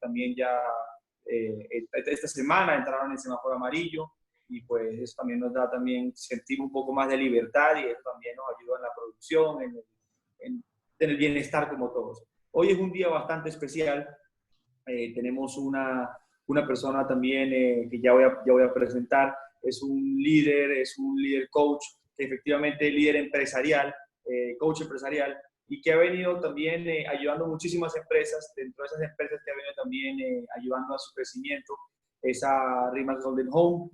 también ya esta semana entraron en semáforo amarillo y pues eso también nos da también sentir un poco más de libertad y eso también nos ayuda en la producción, en el bienestar como todos. Hoy es un día bastante especial. Tenemos una persona también que ya voy a presentar. Es un líder coach, efectivamente líder empresarial, coach empresarial, y que ha venido también ayudando a muchísimas empresas. Dentro de esas empresas que ha venido también ayudando a su crecimiento es a Rimas Golden Home,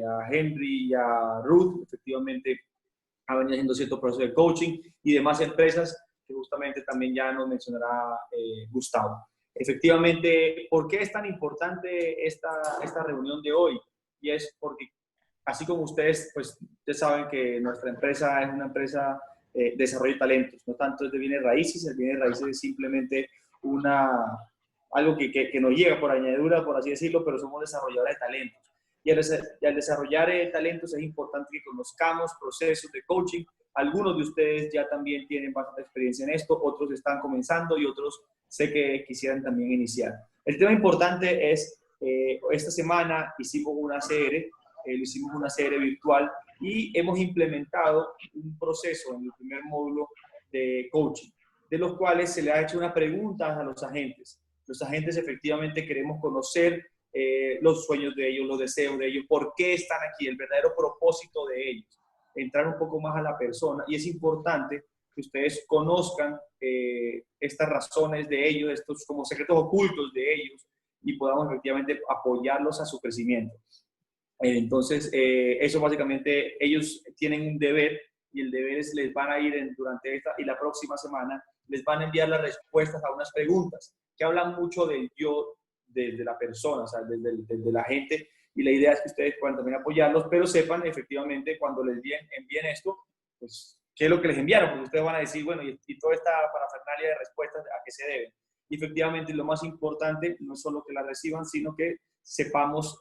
a Henry y a Ruth. Efectivamente ha venido haciendo cierto proceso de coaching y demás empresas que justamente también ya nos mencionará Gustavo. Efectivamente, ¿por qué es tan importante esta reunión de hoy? Y es porque, así como ustedes, pues ustedes saben que nuestra empresa es una empresa de desarrollo de talentos, no tanto es de bienes raíces. El bienes raíces es simplemente algo que nos llega por añadidura, por así decirlo, pero somos desarrolladores de talentos. Y al desarrollar talentos es importante que conozcamos procesos de coaching. Algunos de ustedes ya también tienen bastante experiencia en esto, otros están comenzando y otros sé que quisieran también iniciar. El tema importante es, esta semana hicimos una serie, virtual y hemos implementado un proceso en el primer módulo de coaching, de los cuales se le ha hecho una pregunta a los agentes. Los agentes efectivamente queremos conocer los sueños de ellos, los deseos de ellos, por qué están aquí, el verdadero propósito de ellos, entrar un poco más a la persona. Y es importante que ustedes conozcan estas razones de ellos, estos como secretos ocultos de ellos, y podamos efectivamente apoyarlos a su crecimiento. Entonces, eso básicamente, ellos tienen un deber y el deber es, les van a ir durante esta y la próxima semana, les van a enviar las respuestas a unas preguntas que hablan mucho del yo, de la persona, o sea, desde la gente, y la idea es que ustedes puedan también apoyarlos, pero sepan efectivamente cuando les envíen esto, pues, qué es lo que les enviaron, porque ustedes van a decir, bueno, y toda esta parafernalia de respuestas, ¿a qué se deben? Y efectivamente, lo más importante no es solo que la reciban, sino que sepamos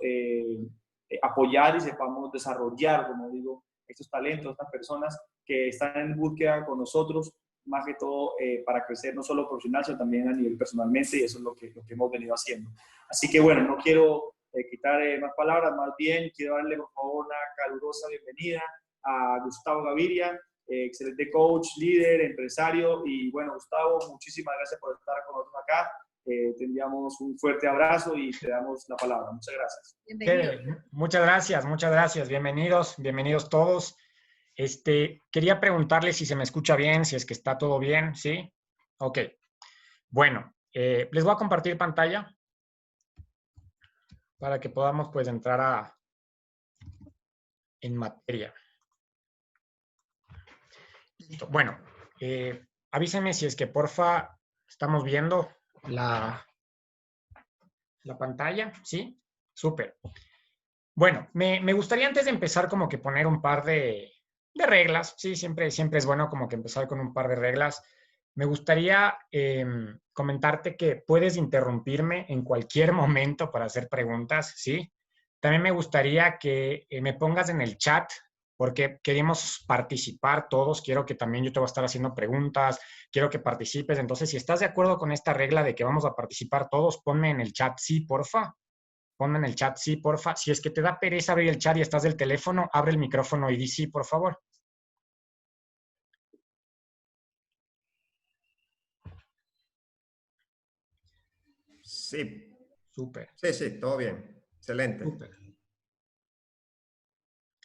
apoyar y sepamos desarrollar, como digo, estos talentos, estas personas que están en búsqueda con nosotros, más que todo para crecer no solo profesional, sino también a nivel personalmente, y eso es lo que hemos venido haciendo. Así que bueno, no quiero quitar más palabras, más bien quiero darle por favor una calurosa bienvenida a Gustavo Gaviria, excelente coach, líder, empresario, y bueno, Gustavo, muchísimas gracias por estar con nosotros acá. Te enviamos un fuerte abrazo y te damos la palabra. Muchas gracias. Muchas gracias. Bienvenidos todos. Quería preguntarle si se me escucha bien, si es que está todo bien, ¿sí? Ok. Bueno, les voy a compartir pantalla para que podamos pues entrar en materia. Listo. Bueno, avísenme si es que porfa estamos viendo la pantalla, ¿sí? Súper. Bueno, me gustaría antes de empezar como que poner un par de reglas, ¿sí? Siempre es bueno como que empezar con un par de reglas. Me gustaría comentarte que puedes interrumpirme en cualquier momento para hacer preguntas, ¿sí? También me gustaría que me pongas en el chat porque queremos participar todos. Quiero que también yo te voy a estar haciendo preguntas, quiero que participes. Entonces, si estás de acuerdo con esta regla de que vamos a participar todos, ponme en el chat sí, porfa. Ponme en el chat sí, porfa. Si es que te da pereza abrir el chat y estás del teléfono, abre el micrófono y di sí, por favor. Sí. Súper. Sí, todo bien. Excelente. Súper.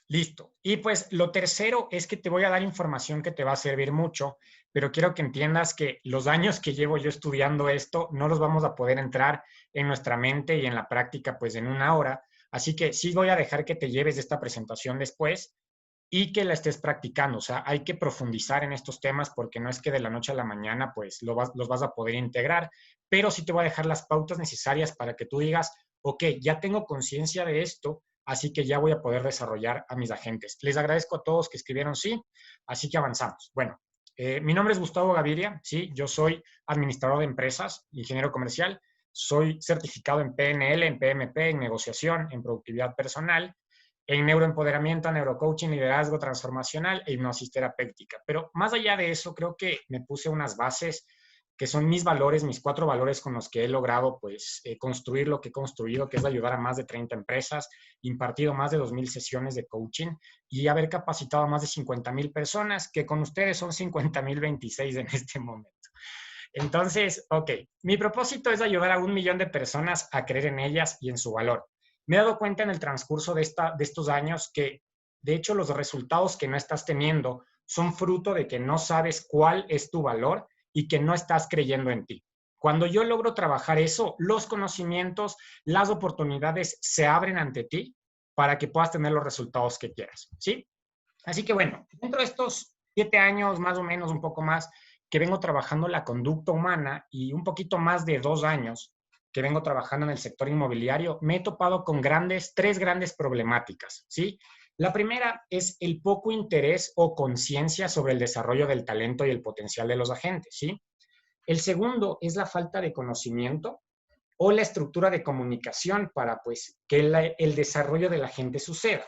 Listo. Y pues lo tercero es que te voy a dar información que te va a servir mucho, pero quiero que entiendas que los años que llevo yo estudiando esto no los vamos a poder entrar en nuestra mente y en la práctica pues en una hora. Así que sí voy a dejar que te lleves esta presentación después y que la estés practicando. O sea, hay que profundizar en estos temas porque no es que de la noche a la mañana pues los vas a poder integrar, pero sí te voy a dejar las pautas necesarias para que tú digas, ok, ya tengo conciencia de esto, así que ya voy a poder desarrollar a mis agentes. Les agradezco a todos que escribieron sí, así que avanzamos. Bueno, mi nombre es Gustavo Gaviria, sí, yo soy administrador de empresas, ingeniero comercial, soy certificado en PNL, en PMP, en negociación, en productividad personal, en neuroempoderamiento, neurocoaching, liderazgo transformacional e hipnosis terapéutica. Pero más allá de eso, creo que me puse unas bases que son mis valores, mis 4 valores con los que he logrado pues, construir lo que he construido, que es ayudar a más de 30 empresas, impartido más de 2,000 sesiones de coaching y haber capacitado a más de 50,000 personas, que con ustedes son 50,026 en este momento. Entonces, ok, mi propósito es ayudar a 1,000,000 de personas a creer en ellas y en su valor. Me he dado cuenta en el transcurso de estos años que, de hecho, los resultados que no estás teniendo son fruto de que no sabes cuál es tu valor y que no estás creyendo en ti. Cuando yo logro trabajar eso, los conocimientos, las oportunidades se abren ante ti para que puedas tener los resultados que quieras, ¿sí? Así que bueno, dentro de estos 7 años, más o menos, un poco más, que vengo trabajando la conducta humana y un poquito más de 2 años que vengo trabajando en el sector inmobiliario, me he topado con 3 grandes problemáticas, ¿sí? La primera es el poco interés o conciencia sobre el desarrollo del talento y el potencial de los agentes, ¿sí? El segundo es la falta de conocimiento o la estructura de comunicación para pues, que el desarrollo de la gente suceda.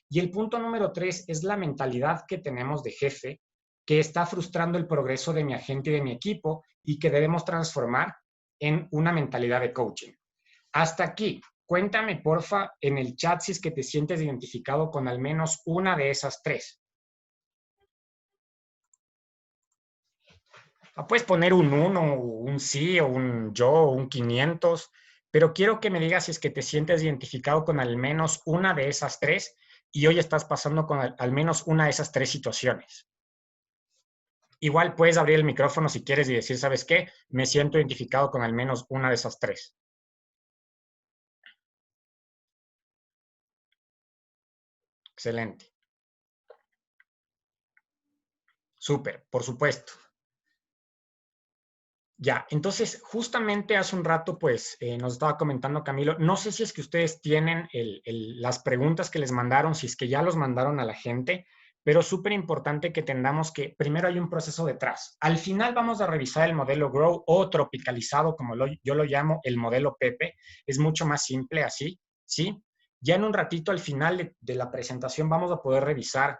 Y el punto número 3 es la mentalidad que tenemos de jefe que está frustrando el progreso de mi agente y de mi equipo y que debemos transformar en una mentalidad de coaching. Hasta aquí. Cuéntame, porfa, en el chat si es que te sientes identificado con al menos una de esas 3. Puedes poner un 1, un sí, o un yo, o un 500, pero quiero que me digas si es que te sientes identificado con al menos una de esas 3 y hoy estás pasando con al menos una de esas 3 situaciones. Igual puedes abrir el micrófono si quieres y decir, ¿sabes qué? Me siento identificado con al menos una de esas 3. Excelente. Súper, por supuesto. Ya, entonces, justamente hace un rato, pues, nos estaba comentando Camilo, no sé si es que ustedes tienen las preguntas que les mandaron, si es que ya los mandaron a la gente, pero súper importante que entendamos que primero hay un proceso detrás. Al final vamos a revisar el modelo Grow o tropicalizado, como yo lo llamo, el modelo Pepe. Es mucho más simple así, ¿sí? Ya en un ratito, al final de la presentación, vamos a poder revisar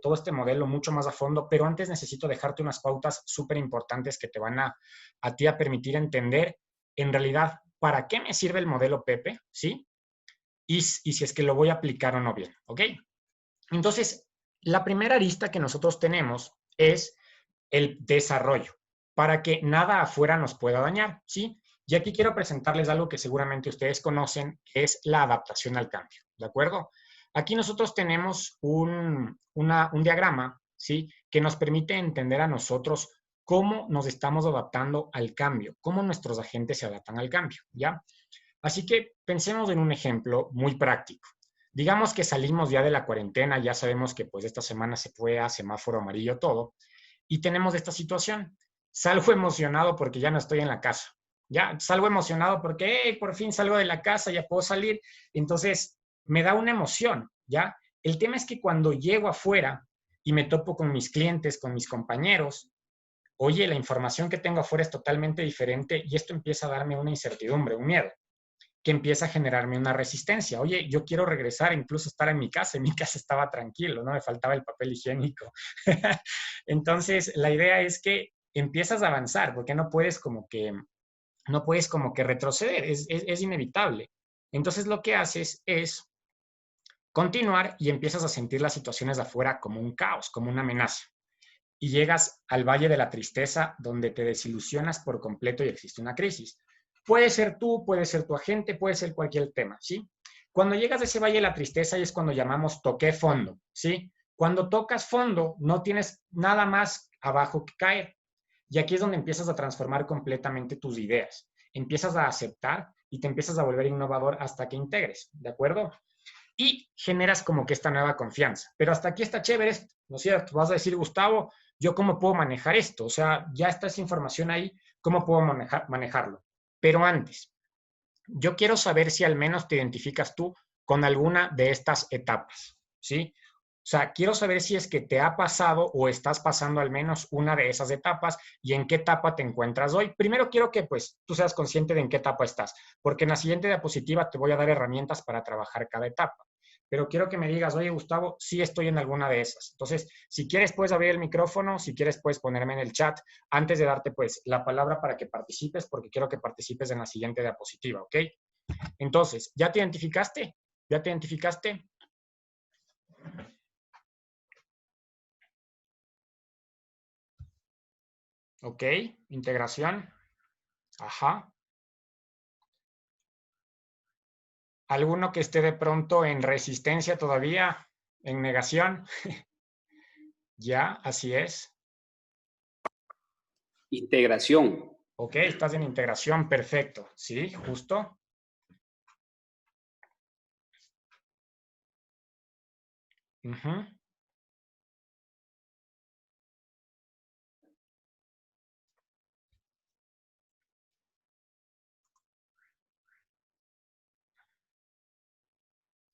todo este modelo mucho más a fondo, pero antes necesito dejarte unas pautas súper importantes que te van a ti a permitir entender, en realidad, para qué me sirve el modelo Pepe, ¿sí? Y si es que lo voy a aplicar o no bien, ¿ok? Entonces, la primera arista que nosotros tenemos es el desarrollo, para que nada afuera nos pueda dañar, ¿sí? Y aquí quiero presentarles algo que seguramente ustedes conocen, que es la adaptación al cambio, ¿de acuerdo? Aquí nosotros tenemos un diagrama, ¿sí? Que nos permite entender a nosotros cómo nos estamos adaptando al cambio, cómo nuestros agentes se adaptan al cambio, ¿ya? Así que pensemos en un ejemplo muy práctico. Digamos que salimos ya de la cuarentena, ya sabemos que pues esta semana se fue a semáforo amarillo todo, y tenemos esta situación. Salgo emocionado porque ya no estoy en la casa. Ya salgo emocionado porque hey, por fin salgo de la casa, ya puedo salir. Entonces me da una emoción, ¿ya? El tema es que cuando llego afuera y me topo con mis clientes, con mis compañeros, oye, la información que tengo afuera es totalmente diferente y esto empieza a darme una incertidumbre, un miedo, que empieza a generarme una resistencia. Oye, yo quiero regresar, incluso estar en mi casa estaba tranquilo, no me faltaba el papel higiénico. Entonces, la idea es que empiezas a avanzar, porque no puedes como que retroceder, es inevitable. Entonces, lo que haces es continuar y empiezas a sentir las situaciones de afuera como un caos, como una amenaza. Y llegas al valle de la tristeza, donde te desilusionas por completo y existe una crisis. Puede ser tú, puede ser tu agente, puede ser cualquier tema, ¿sí? Cuando llegas a ese valle de la tristeza y es cuando llamamos toqué fondo, ¿sí? Cuando tocas fondo, no tienes nada más abajo que caer. Y aquí es donde empiezas a transformar completamente tus ideas. Empiezas a aceptar y te empiezas a volver innovador hasta que integres, ¿de acuerdo? Y generas como que esta nueva confianza. Pero hasta aquí está chévere, ¿no es cierto? Vas a decir, Gustavo, ¿yo cómo puedo manejar esto? O sea, ya está esa información ahí, ¿cómo puedo manejarlo? Pero antes, yo quiero saber si al menos te identificas tú con alguna de estas etapas, ¿sí? O sea, quiero saber si es que te ha pasado o estás pasando al menos una de esas etapas y en qué etapa te encuentras hoy. Primero quiero que pues tú seas consciente de en qué etapa estás, porque en la siguiente diapositiva te voy a dar herramientas para trabajar cada etapa. pero quiero que me digas, oye, Gustavo, sí estoy en alguna de esas. Entonces, si quieres, puedes abrir el micrófono, si quieres, puedes ponerme en el chat antes de darte, pues, la palabra para que participes, porque quiero que participes en la siguiente diapositiva, ¿ok? Entonces, ¿ya te identificaste? ¿Ya te identificaste? Ok, integración. Ajá. ¿Alguno que esté de pronto en resistencia todavía? ¿En negación? Ya, así es. Integración. Ok, estás en integración, perfecto. Sí, justo. Ujú.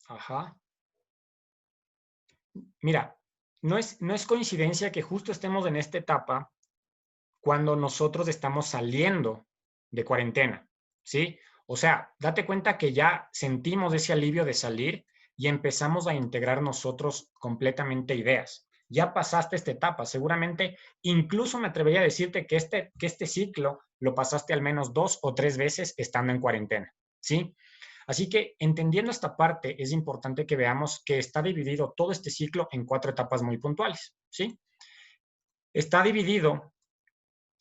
Ajá. Mira, no es coincidencia que justo estemos en esta etapa cuando nosotros estamos saliendo de cuarentena, ¿sí? O sea, date cuenta que ya sentimos ese alivio de salir y empezamos a integrar nosotros completamente ideas. Ya pasaste esta etapa, seguramente, incluso me atrevería a decirte que este ciclo lo pasaste al menos 2 o 3 veces estando en cuarentena, ¿sí? Así que entendiendo esta parte, es importante que veamos que está dividido todo este ciclo en 4 etapas muy puntuales, ¿sí? Está dividido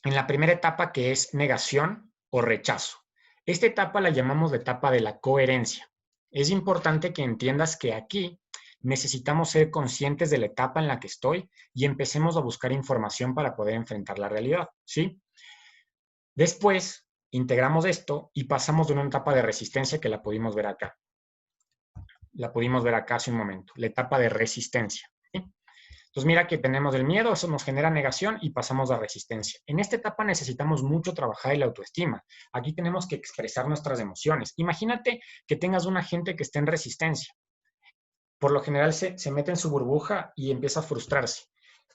en la primera etapa, que es negación o rechazo. Esta etapa la llamamos la etapa de la coherencia. Es importante que entiendas que aquí necesitamos ser conscientes de la etapa en la que estoy y empecemos a buscar información para poder enfrentar la realidad, ¿sí? Después, integramos esto y pasamos de una etapa de resistencia que la pudimos ver acá. La pudimos ver acá hace un momento, la etapa de resistencia, ¿sí? Entonces, mira que tenemos el miedo, eso nos genera negación y pasamos a resistencia. En esta etapa necesitamos mucho trabajar la autoestima. Aquí tenemos que expresar nuestras emociones. Imagínate que tengas una gente que esté en resistencia. Por lo general se mete en su burbuja y empieza a frustrarse.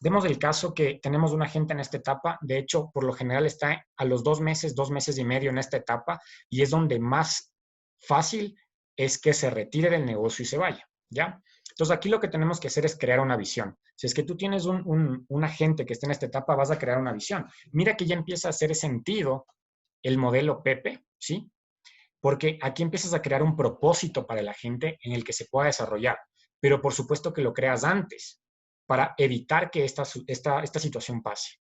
Demos el caso que tenemos una gente en esta etapa, de hecho, por lo general está a los 2 meses y medio en esta etapa, y es donde más fácil es que se retire del negocio y se vaya, ¿ya? Entonces, aquí lo que tenemos que hacer es crear una visión. Si es que tú tienes un agente que está en esta etapa, vas a crear una visión. Mira que ya empieza a hacer sentido el modelo Pepe, ¿sí? Porque aquí empiezas a crear un propósito para la gente en el que se pueda desarrollar, pero por supuesto que lo creas antes para evitar que esta situación pase.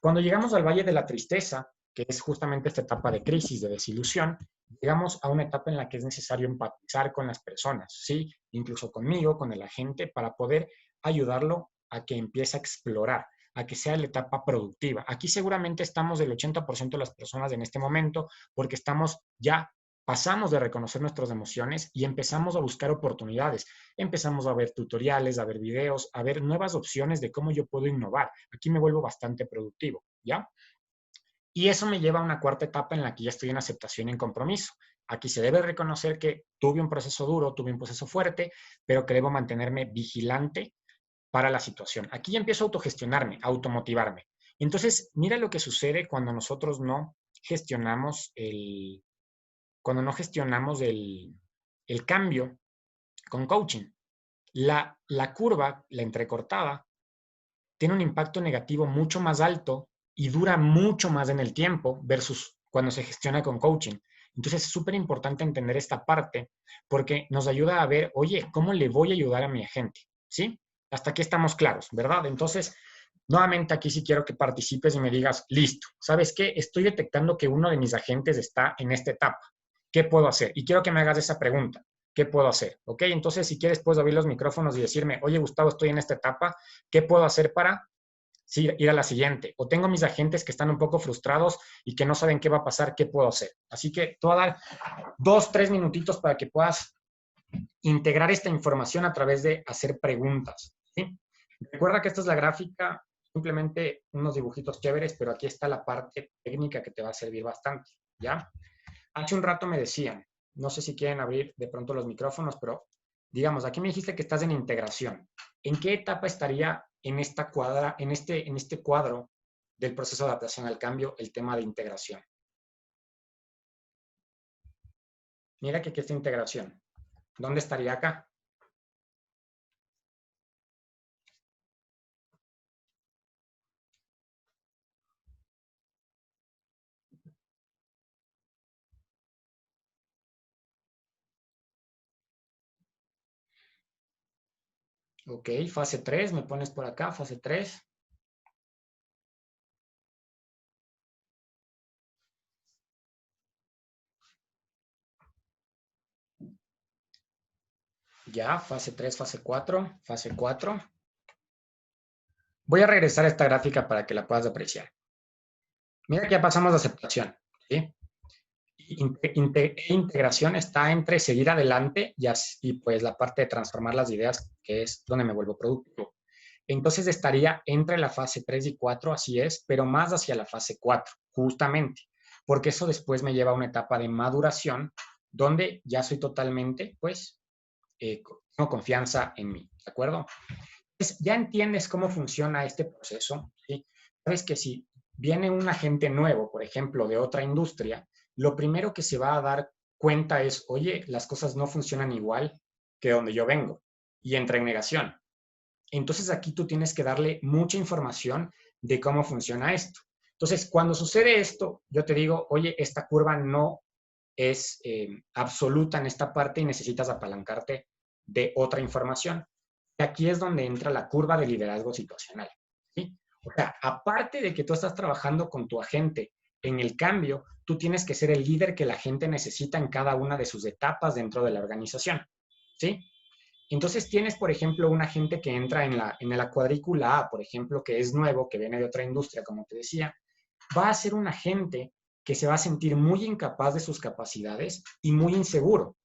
Cuando llegamos al Valle de la Tristeza, que es justamente esta etapa de crisis, de desilusión, llegamos a una etapa en la que es necesario empatizar con las personas, ¿sí? Incluso conmigo, con el agente, para poder ayudarlo a que empiece a explorar, a que sea la etapa productiva. Aquí seguramente estamos del 80% de las personas en este momento porque pasamos de reconocer nuestras emociones y empezamos a buscar oportunidades. Empezamos a ver tutoriales, a ver videos, a ver nuevas opciones de cómo yo puedo innovar. Aquí me vuelvo bastante productivo, ¿ya? Y eso me lleva a una cuarta etapa en la que ya estoy en aceptación y en compromiso. Aquí se debe reconocer que tuve un proceso duro, tuve un proceso fuerte, pero que debo mantenerme vigilante para la situación. Aquí ya empiezo a autogestionarme, a automotivarme. Entonces, mira lo que sucede cuando nosotros no gestionamos el cambio con coaching. La curva, la entrecortada, tiene un impacto negativo mucho más alto y dura mucho más en el tiempo versus cuando se gestiona con coaching. Entonces es súper importante entender esta parte porque nos ayuda a ver, oye, ¿cómo le voy a ayudar a mi agente? ¿Sí? Hasta aquí estamos claros, ¿verdad? Entonces, nuevamente aquí sí quiero que participes y me digas, listo, ¿sabes qué? Estoy detectando que uno de mis agentes está en esta etapa. ¿Qué puedo hacer? Y quiero que me hagas esa pregunta. ¿Qué puedo hacer? ¿Ok? Entonces, si quieres, puedes abrir los micrófonos y decirme, oye, Gustavo, estoy en esta etapa. ¿Qué puedo hacer para ir a la siguiente? O tengo mis agentes que están un poco frustrados y que no saben qué va a pasar. ¿Qué puedo hacer? Así que te voy a dar 2, 3 minutitos para que puedas integrar esta información a través de hacer preguntas, ¿sí? Recuerda que esta es la gráfica, simplemente unos dibujitos chéveres, pero aquí está la parte técnica que te va a servir bastante, ¿ya? Hace un rato me decían, no sé si quieren abrir de pronto los micrófonos, pero digamos, aquí me dijiste que estás en integración. ¿En qué etapa estaría en esta en este cuadro del proceso de adaptación al cambio el tema de integración? Mira que aquí está integración. ¿Dónde estaría acá? Ok, fase 3, me pones por acá, fase 3. Ya, fase 3, fase 4, fase 4. Voy a regresar a esta gráfica para que la puedas apreciar. Mira que ya pasamos de aceptación, ¿sí? Integración está entre seguir adelante y pues la parte de transformar las ideas, que es donde me vuelvo productivo. Entonces estaría entre la fase 3 y 4, así es, pero más hacia la fase 4, justamente, porque eso después me lleva a una etapa de maduración donde ya soy totalmente, pues, tengo confianza en mí, ¿de acuerdo? Pues ya entiendes cómo funciona este proceso, ¿sí? Sabes que si viene un agente nuevo, por ejemplo, de otra industria, lo primero que se va a dar cuenta es, oye, las cosas no funcionan igual que donde yo vengo, y entra en negación. Entonces aquí tú tienes que darle mucha información de cómo funciona esto. Entonces, cuando sucede esto, yo te digo, oye, esta curva no es absoluta en esta parte y necesitas apalancarte de otra información. Y aquí es donde entra la curva de liderazgo situacional, ¿sí? O sea, aparte de que tú estás trabajando con tu agente en el cambio, tú tienes que ser el líder que la gente necesita en cada una de sus etapas dentro de la organización, ¿sí? Entonces tienes, por ejemplo, un agente que entra en la cuadrícula A, por ejemplo, que es nuevo, que viene de otra industria, como te decía, va a ser un agente que se va a sentir muy incapaz de sus capacidades y muy inseguro.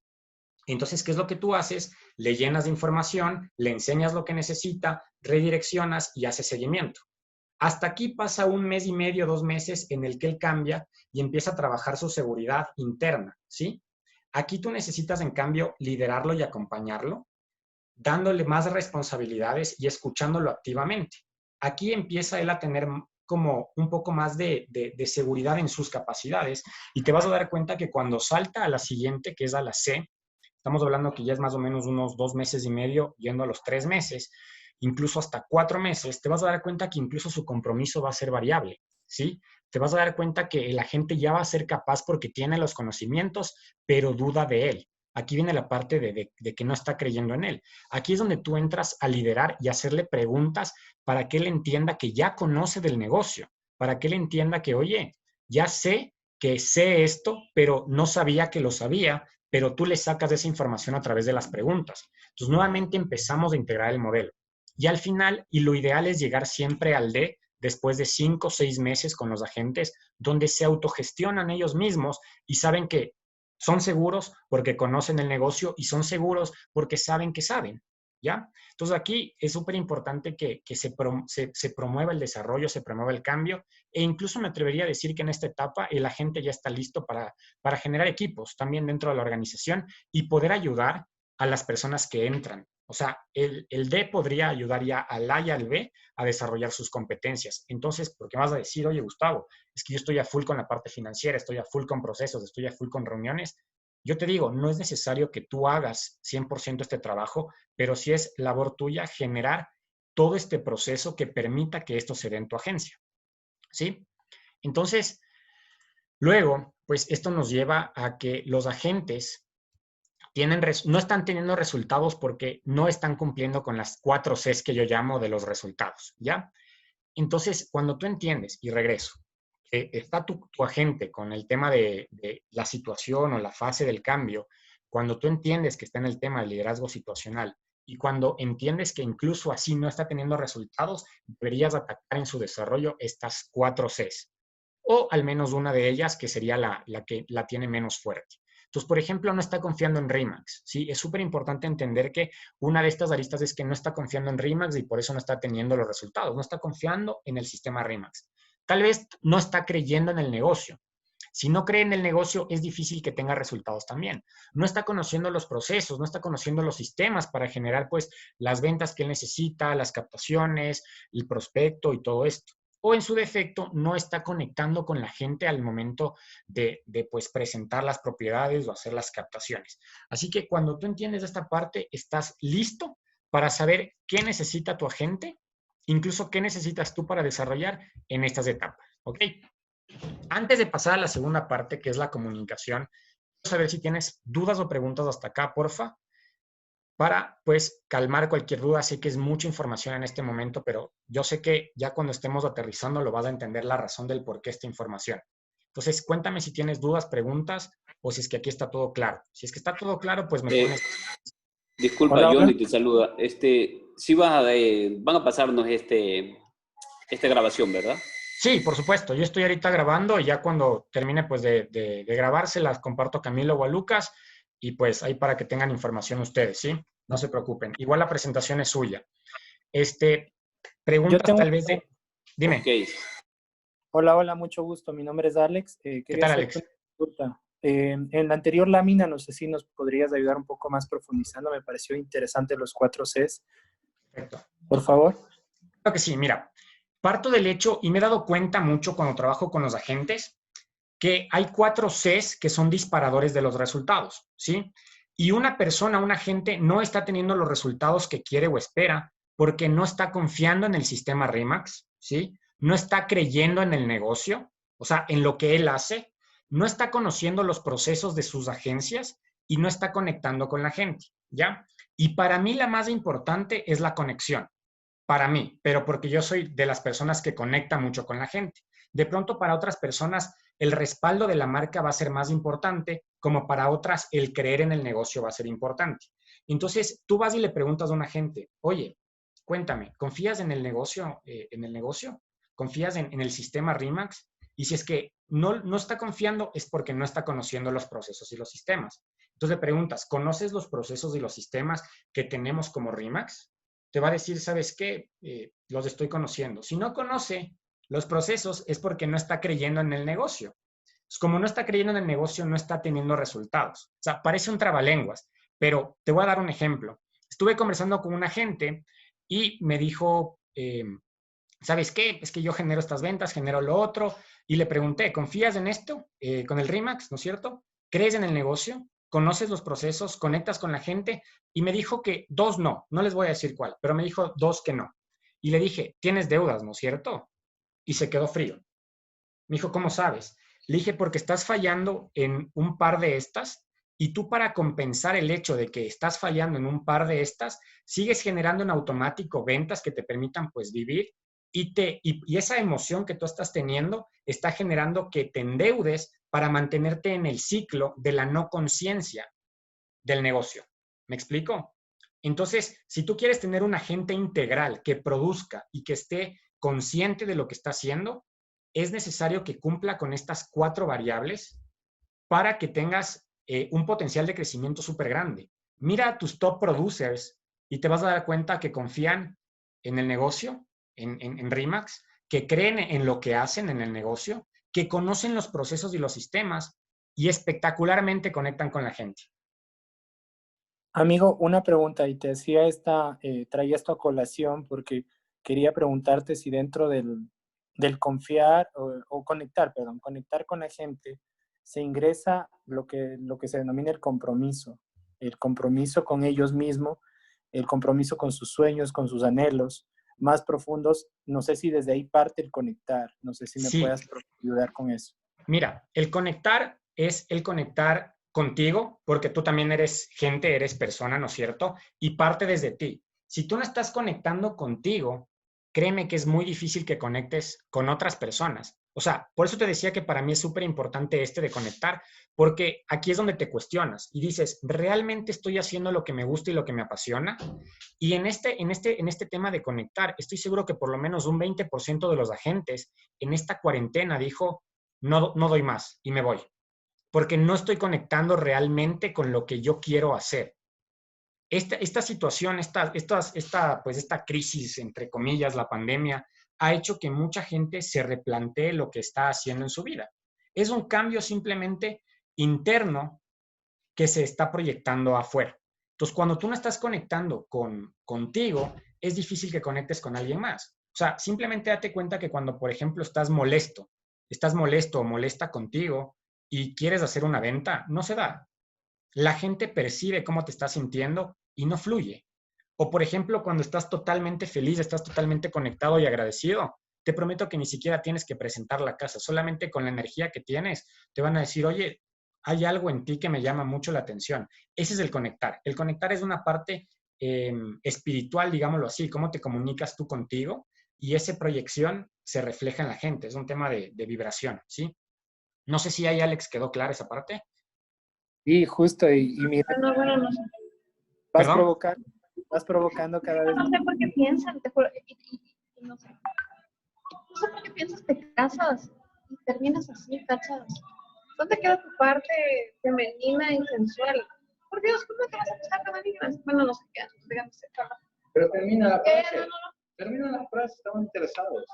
Entonces, ¿qué es lo que tú haces? Le llenas de información, le enseñas lo que necesita, redireccionas y haces seguimiento. Hasta aquí pasa un mes y medio, 2 meses en el que él cambia y empieza a trabajar su seguridad interna, ¿sí? Aquí tú necesitas, en cambio, liderarlo y acompañarlo, dándole más responsabilidades y escuchándolo activamente. Aquí empieza él a tener como un poco más de seguridad en sus capacidades y te vas a dar cuenta que cuando salta a la siguiente, que es a la C, estamos hablando que ya es más o menos unos 2 meses y medio, yendo a los 3 meses, incluso hasta 4 meses, te vas a dar cuenta que incluso su compromiso va a ser variable, ¿sí? Te vas a dar cuenta que la gente ya va a ser capaz porque tiene los conocimientos, pero duda de él. Aquí viene la parte de que no está creyendo en él. Aquí es donde tú entras a liderar y hacerle preguntas para que él entienda que ya conoce del negocio, para que él entienda que, oye, ya sé que sé esto, pero no sabía que lo sabía, pero tú le sacas esa información a través de las preguntas. Entonces, nuevamente empezamos a integrar el modelo. Y al final, y lo ideal es llegar siempre al D después de 5 o 6 meses con los agentes, donde se autogestionan ellos mismos y saben que son seguros porque conocen el negocio y son seguros porque saben que saben, ¿ya? Entonces aquí es súper importante que se promueva el desarrollo, se promueva el cambio e incluso me atrevería a decir que en esta etapa el agente ya está listo para generar equipos también dentro de la organización y poder ayudar a las personas que entran. O sea, el D podría ayudar ya al A y al B a desarrollar sus competencias. Entonces, ¿por qué vas a decir, oye, Gustavo, es que yo estoy a full con la parte financiera, estoy a full con procesos, estoy a full con reuniones? Yo te digo, no es necesario que tú hagas 100% este trabajo, pero sí es labor tuya generar todo este proceso que permita que esto se dé en tu agencia, ¿sí? Entonces, luego, pues esto nos lleva a que los agentes no están teniendo resultados porque no están cumpliendo con las 4 Cs que yo llamo de los resultados, ¿ya? Entonces, cuando tú entiendes, y regreso, que está tu agente con el tema de la situación o la fase del cambio, cuando tú entiendes que está en el tema del liderazgo situacional y cuando entiendes que incluso así no está teniendo resultados, deberías atacar en su desarrollo estas 4 Cs o al menos una de ellas que sería la que la tiene menos fuerte. Entonces, por ejemplo, no está confiando en RE/MAX, ¿sí? Es súper importante entender que una de estas aristas es que no está confiando en RE/MAX y por eso no está teniendo los resultados, no está confiando en el sistema RE/MAX. Tal vez no está creyendo en el negocio. Si no cree en el negocio, es difícil que tenga resultados también. No está conociendo los procesos, no está conociendo los sistemas para generar, pues, las ventas que él necesita, las captaciones, el prospecto y todo esto. O en su defecto, no está conectando con la gente al momento de pues, presentar las propiedades o hacer las captaciones. Así que cuando tú entiendes esta parte, estás listo para saber qué necesita tu agente, incluso qué necesitas tú para desarrollar en estas etapas. ¿Ok? Antes de pasar a la segunda parte, que es la comunicación, quiero saber si tienes dudas o preguntas hasta acá, porfa. para, pues, calmar cualquier duda. Sé que es mucha información en este momento, pero yo sé que ya cuando estemos aterrizando lo vas a entender la razón del por qué esta información. Entonces, cuéntame si tienes dudas, preguntas, o si es que aquí está todo claro. Si es que está todo claro, pues me pones... Disculpa, Hola, hola. Johnny te saluda. Sí van a pasarnos esta grabación, ¿verdad? Sí, por supuesto. Yo estoy ahorita grabando y ya cuando termine pues de grabarse las comparto a Camilo o a Lucas y pues ahí para que tengan información ustedes, ¿sí? No se preocupen. Igual la presentación es suya. Yo Preguntas tengo tal vez de... Dime, Ok. Hola, hola, mucho gusto. Mi nombre es Alex. ¿qué Quería tal, hacerte Alex? una consulta. En la anterior lámina, no sé si nos podrías ayudar un poco más profundizando. Me pareció interesante los 4 Cs. Perfecto. Por favor. Creo que sí, mira, parto del hecho y me he dado cuenta mucho cuando trabajo con los agentes que hay 4 Cs que son disparadores de los resultados, ¿sí? Y una persona, un agente, no está teniendo los resultados que quiere o espera porque no está confiando en el sistema RE/MAX, ¿sí? No está creyendo en el negocio, o sea, en lo que él hace, no está conociendo los procesos de sus agencias y no está conectando con la gente, ¿ya? Y para mí la más importante es la conexión, para mí, pero porque yo soy de las personas que conecta mucho con la gente. De pronto para otras personas el respaldo de la marca va a ser más importante, como para otras el creer en el negocio va a ser importante. Entonces tú vas y le preguntas a un agente, oye, cuéntame, ¿confías en el negocio? ¿Confías en el sistema RE/MAX? Y si es que no está confiando es porque no está conociendo los procesos y los sistemas. Entonces le preguntas, ¿conoces los procesos y los sistemas que tenemos como RE/MAX? Te va a decir, ¿sabes qué? Los estoy conociendo. Si no conoce los procesos es porque no está creyendo en el negocio. Pues como no está creyendo en el negocio, no está teniendo resultados. O sea, parece un trabalenguas, pero te voy a dar un ejemplo. Estuve conversando con un agente y me dijo, ¿sabes qué? Es que yo genero estas ventas, genero lo otro, y le pregunté, ¿confías en esto? Con el RE/MAX, ¿no es cierto? ¿Crees en el negocio? ¿Conoces los procesos? ¿Conectas con la gente? Y me dijo que 2 no, no les voy a decir cuál, pero me dijo 2 que no. Y le dije, tienes deudas, ¿no es cierto? Y se quedó frío. Me dijo, ¿cómo sabes? Le dije, porque estás fallando en un par de estas y tú para compensar el hecho de que estás fallando en un par de estas, sigues generando en automático ventas que te permitan pues vivir y esa emoción que tú estás teniendo está generando que te endeudes para mantenerte en el ciclo de la no conciencia del negocio. ¿Me explico? Entonces, si tú quieres tener un agente integral que produzca y que esté consciente de lo que está haciendo, es necesario que cumpla con estas 4 variables para que tengas un potencial de crecimiento súper grande. Mira a tus top producers y te vas a dar cuenta que confían en el negocio, en RE/MAX, que creen en lo que hacen en el negocio, que conocen los procesos y los sistemas y espectacularmente conectan con la gente. Amigo, una pregunta y te hacía traía esto a colación porque quería preguntarte si dentro del confiar o conectar, perdón, conectar con la gente, se ingresa lo que se denomina el compromiso con ellos mismos, el compromiso con sus sueños, con sus anhelos más profundos. No sé si desde ahí parte el conectar, no sé si me Sí, puedas ayudar con eso. mira, el conectar es el conectar contigo, porque tú también eres gente, eres persona, ¿no es cierto? Y parte desde ti. Si tú no estás conectando contigo, créeme que es muy difícil que conectes con otras personas. O sea, por eso te decía que para mí es súper importante de conectar, porque aquí es donde te cuestionas y dices, ¿realmente estoy haciendo lo que me gusta y lo que me apasiona? Y en este tema de conectar, estoy seguro que por lo menos un 20% de los agentes en esta cuarentena dijo, no doy más y me voy, porque no estoy conectando realmente con lo que yo quiero hacer. Esta situación, pues esta crisis, entre comillas, la pandemia, ha hecho que mucha gente se replantee lo que está haciendo en su vida. Es un cambio simplemente interno que se está proyectando afuera. Entonces, cuando tú no estás conectando contigo, es difícil que conectes con alguien más. O sea, simplemente date cuenta que cuando, por ejemplo, estás molesto o molesta contigo y quieres hacer una venta, no se da. La gente percibe cómo te estás sintiendo y no fluye. O, por ejemplo, cuando estás totalmente feliz, estás totalmente conectado y agradecido, te prometo que ni siquiera tienes que presentar la casa, solamente con la energía que tienes, te van a decir, oye, hay algo en ti que me llama mucho la atención. Ese es el conectar. El conectar es una parte espiritual, digámoslo así, cómo te comunicas tú contigo y esa proyección se refleja en la gente. Es un tema de vibración, ¿sí? No sé si ahí, Alex, quedó clara esa parte. Y justo, y mira, Bueno, no sé. vas ¿Perdón? provocando cada vez No más. sé por qué piensan, te juro, y no sé. No sé por qué piensas, te casas y terminas así, ¿cachas? ¿Dónde queda tu parte femenina y sensual? Por Dios, ¿cómo te vas a acostar con alguien? Bueno, no sé qué, digamos, Pero termina la frase. no. Termina la frase, estamos interesados.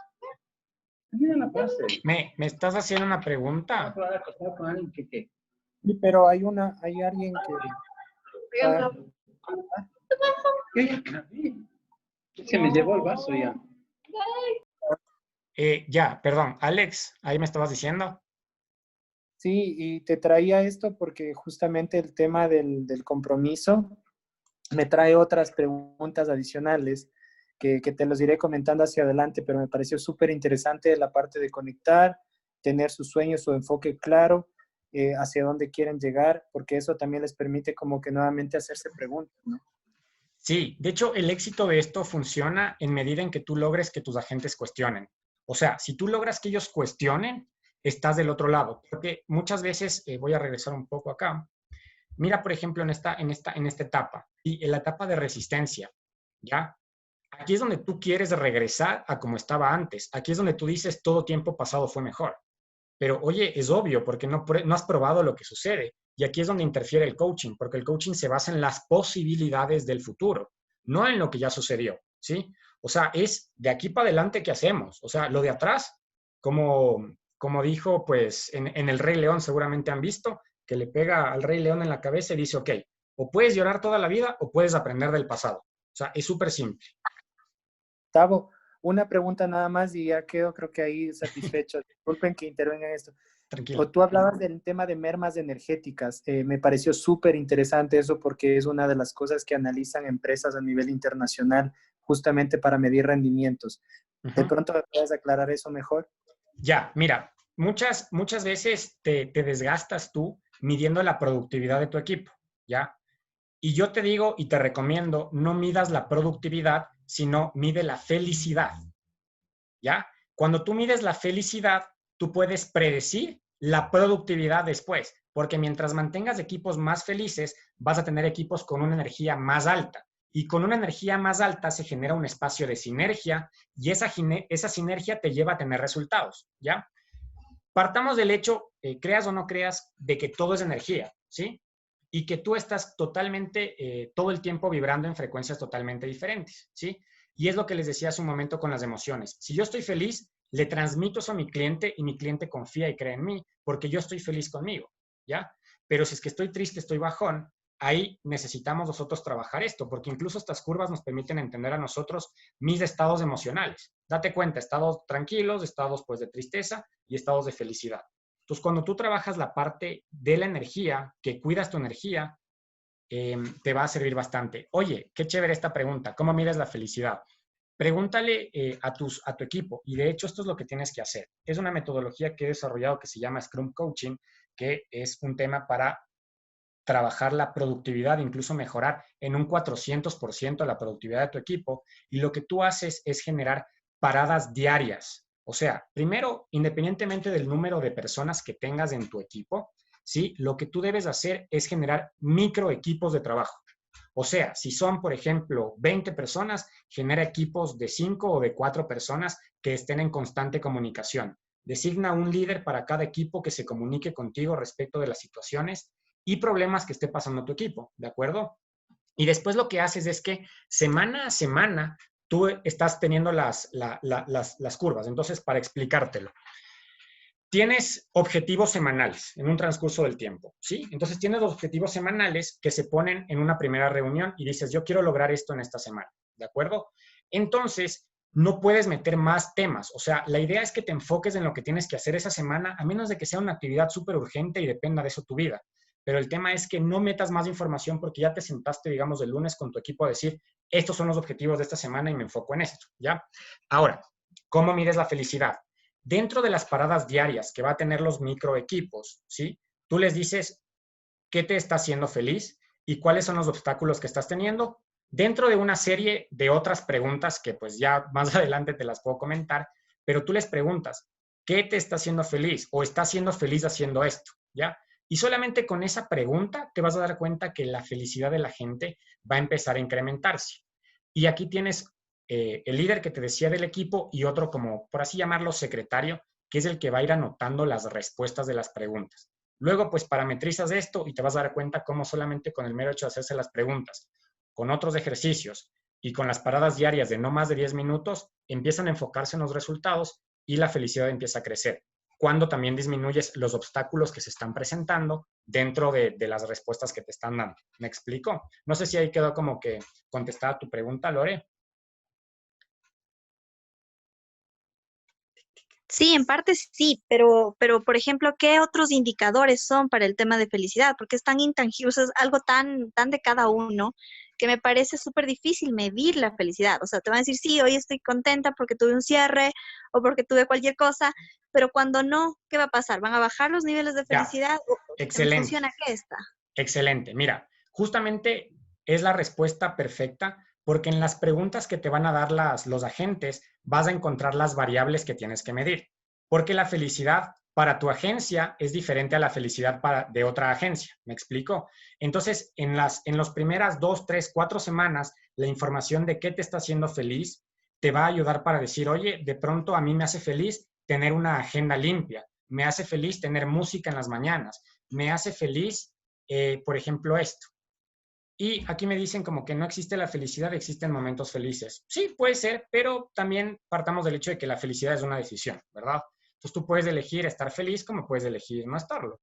Termina la frase. ¿Me estás haciendo una pregunta? Vamos a acostar con alguien que qué. Sí, pero hay alguien que... Díganlo. Yo ya acabé. Se me llevó el vaso ya. Ya, perdón. Alex, ahí me estabas diciendo. Sí, y te traía esto porque justamente el tema del compromiso me trae otras preguntas adicionales que te los iré comentando hacia adelante, pero me pareció súper interesante la parte de conectar, tener sus sueños, su enfoque claro, hacia dónde quieren llegar, porque eso también les permite como que nuevamente hacerse preguntas, ¿no? Sí, de hecho, el éxito de esto funciona en medida en que tú logres que tus agentes cuestionen. O sea, si tú logras que ellos cuestionen, estás del otro lado. Porque muchas veces, voy a regresar un poco acá. Mira, por ejemplo, en esta etapa, y en la etapa de resistencia, ¿ya? Aquí es donde tú quieres regresar a como estaba antes. Aquí es donde tú dices, todo tiempo pasado fue mejor. Pero, oye, es obvio, porque no has probado lo que sucede. Y aquí es donde interfiere el coaching, porque el coaching se basa en las posibilidades del futuro, no en lo que ya sucedió, ¿sí? O sea, es de aquí para adelante qué hacemos. O sea, lo de atrás, como dijo, pues, en El Rey León, seguramente han visto, que le pega al Rey León en la cabeza y dice, ok, o puedes llorar toda la vida o puedes aprender del pasado. O sea, es súper simple. Tavo, una pregunta nada más y ya quedo creo que ahí satisfecho. Disculpen que intervenga en esto. Tranquilo. Tú hablabas del tema de mermas energéticas. Me pareció súper interesante eso porque es una de las cosas que analizan empresas a nivel internacional justamente para medir rendimientos. ¿De pronto me puedes aclarar eso mejor? Ya, mira, muchas veces te desgastas tú midiendo la productividad de tu equipo, ¿ya? Y yo te digo y te recomiendo, no midas la productividad, sino mide la felicidad, ¿ya? Cuando tú mides la felicidad, tú puedes predecir la productividad después, porque mientras mantengas equipos más felices, vas a tener equipos con una energía más alta. Y con una energía más alta se genera un espacio de sinergia y esa sinergia te lleva a tener resultados, ¿ya? Partamos del hecho, creas o no creas, de que todo es energía, ¿sí? Y que tú estás totalmente, todo el tiempo vibrando en frecuencias totalmente diferentes, ¿sí? Y es lo que les decía hace un momento con las emociones. Si yo estoy feliz, le transmito eso a mi cliente y mi cliente confía y cree en mí porque yo estoy feliz conmigo, ¿ya? Pero si es que estoy triste, estoy bajón, ahí necesitamos nosotros trabajar esto, porque incluso estas curvas nos permiten entender a nosotros mis estados emocionales. Date cuenta, estados tranquilos, estados pues de tristeza y estados de felicidad. Entonces, cuando tú trabajas la parte de la energía, que cuidas tu energía, te va a servir bastante. Oye, qué chévere esta pregunta. ¿Cómo mides la felicidad? Pregúntale a tu equipo, y de hecho esto es lo que tienes que hacer. Es una metodología que he desarrollado que se llama Scrum Coaching, que es un tema para trabajar la productividad, incluso mejorar en un 400% la productividad de tu equipo. Y lo que tú haces es generar paradas diarias. O sea, primero, independientemente del número de personas que tengas en tu equipo, ¿sí? Lo que tú debes hacer es generar micro equipos de trabajo. O sea, si son, por ejemplo, 20 personas, genera equipos de 5 o de 4 personas que estén en constante comunicación. Designa un líder para cada equipo que se comunique contigo respecto de las situaciones y problemas que esté pasando tu equipo, ¿de acuerdo? Y después lo que haces es que semana a semana tú estás teniendo las curvas. Entonces, para explicártelo, tienes objetivos semanales en un transcurso del tiempo, ¿sí? Entonces tienes los objetivos semanales que se ponen en una primera reunión y dices, yo quiero lograr esto en esta semana, ¿de acuerdo? Entonces, no puedes meter más temas. O sea, la idea es que te enfoques en lo que tienes que hacer esa semana, a menos de que sea una actividad súper urgente y dependa de eso tu vida. Pero el tema es que no metas más información porque ya te sentaste, digamos, el lunes con tu equipo a decir, estos son los objetivos de esta semana y me enfoco en esto, ¿ya? Ahora, ¿cómo mides la felicidad? Dentro de las paradas diarias que va a tener los micro equipos, ¿sí? tú les dices qué te está haciendo feliz y cuáles son los obstáculos que estás teniendo dentro de una serie de otras preguntas que pues ya más adelante te las puedo comentar, pero tú les preguntas, ¿qué te está haciendo feliz? ¿O está siendo feliz haciendo esto? ¿Ya? Y solamente con esa pregunta te vas a dar cuenta que la felicidad de la gente va a empezar a incrementarse. Y aquí tienes el líder que te decía del equipo y otro como, por así llamarlo, secretario, que es el que va a ir anotando las respuestas de las preguntas. Luego, pues parametrizas esto y te vas a dar cuenta cómo solamente con el mero hecho de hacerse las preguntas, con otros ejercicios y con las paradas diarias de no más de 10 minutos, empiezan a enfocarse en los resultados y la felicidad empieza a crecer. Cuando también disminuyes los obstáculos que se están presentando dentro de las respuestas que te están dando. ¿Me explico? No sé si ahí quedó como que contestada tu pregunta, Lore. Sí, en parte sí, pero por ejemplo, ¿qué otros indicadores son para el tema de felicidad? Porque es tan intangible, o sea, es algo tan de cada uno que me parece súper difícil medir la felicidad. O sea, te van a decir, sí, hoy estoy contenta porque tuve un cierre o porque tuve cualquier cosa, pero cuando no, ¿qué va a pasar? ¿Van a bajar los niveles de Ya, felicidad? ¿O en excelente. función a qué está? Excelente. Mira, justamente es la respuesta perfecta porque en las preguntas que te van a dar los agentes vas a encontrar las variables que tienes que medir. Porque la felicidad para tu agencia es diferente a la felicidad de otra agencia. ¿Me explico? Entonces, en las primeras 2, 3, 4 semanas, la información de qué te está haciendo feliz te va a ayudar para decir, oye, de pronto a mí me hace feliz tener una agenda limpia, me hace feliz tener música en las mañanas, me hace feliz por ejemplo, esto. Y aquí me dicen como que no existe la felicidad, existen momentos felices. Sí, puede ser, pero también partamos del hecho de que la felicidad es una decisión, ¿verdad? Entonces tú puedes elegir estar feliz como puedes elegir no estarlo.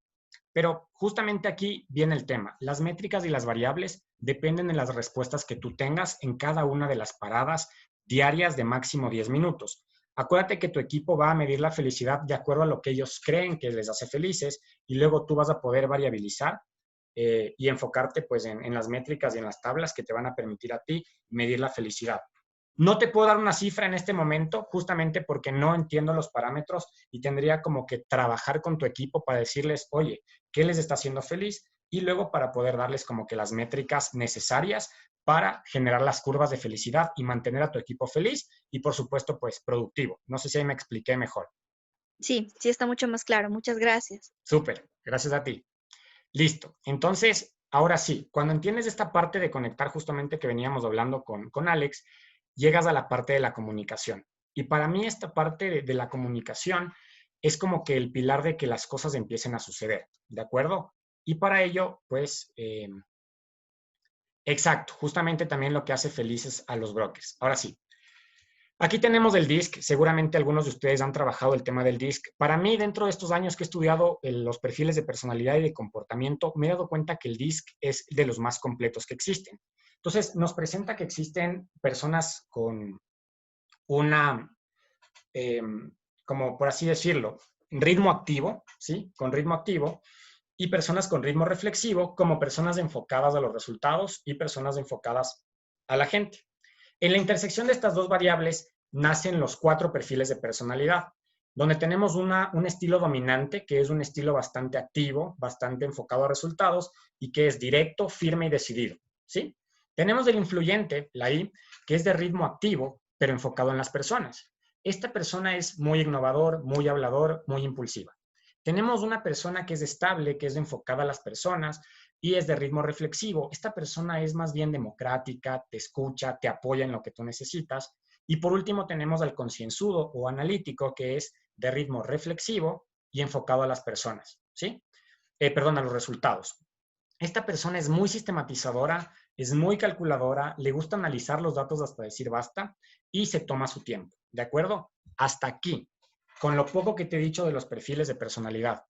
Pero justamente aquí viene el tema. Las métricas y las variables dependen de las respuestas que tú tengas en cada una de las paradas diarias de máximo 10 minutos. Acuérdate que tu equipo va a medir la felicidad de acuerdo a lo que ellos creen que les hace felices y luego tú vas a poder variabilizar y enfocarte pues en las métricas y en las tablas que te van a permitir a ti medir la felicidad. No te puedo dar una cifra en este momento justamente porque no entiendo los parámetros y tendría como que trabajar con tu equipo para decirles, oye, ¿qué les está haciendo feliz? Y luego para poder darles como que las métricas necesarias para generar las curvas de felicidad y mantener a tu equipo feliz y por supuesto pues productivo. No sé si ahí me expliqué mejor. Sí, sí está mucho más claro. Muchas gracias. Súper, gracias a ti. Listo. Entonces, ahora sí, cuando entiendes esta parte de conectar justamente que veníamos hablando con Alex, llegas a la parte de la comunicación. Y para mí esta parte de la comunicación es como que el pilar de que las cosas empiecen a suceder, ¿de acuerdo? Y para ello, pues, exacto, justamente también lo que hace felices a los brokers. Ahora sí, aquí tenemos el DISC. Seguramente algunos de ustedes han trabajado el tema del DISC. Para mí, dentro de estos años que he estudiado los perfiles de personalidad y de comportamiento, me he dado cuenta que el DISC es de los más completos que existen. Entonces, nos presenta que existen personas con una, como por así decirlo, ritmo activo, ¿sí? Con ritmo activo, y personas con ritmo reflexivo, como personas enfocadas a los resultados y personas enfocadas a la gente. En la intersección de estas dos variables nacen los 4 perfiles de personalidad, donde tenemos un estilo dominante, que es un estilo bastante activo, bastante enfocado a resultados y que es directo, firme y decidido, ¿sí? Tenemos el influyente, la I, que es de ritmo activo, pero enfocado en las personas. Esta persona es muy innovador, muy hablador, muy impulsiva. Tenemos una persona que es estable, que es enfocada a las personas y es de ritmo reflexivo. Esta persona es más bien democrática, te escucha, te apoya en lo que tú necesitas. Y por último tenemos al concienzudo o analítico, que es de ritmo reflexivo y enfocado a las personas, ¿sí? Perdón, a los resultados. Esta persona es muy sistematizadora, es muy calculadora, le gusta analizar los datos hasta decir basta y se toma su tiempo, ¿de acuerdo? Hasta aquí, con lo poco que te he dicho de los perfiles de personalidad.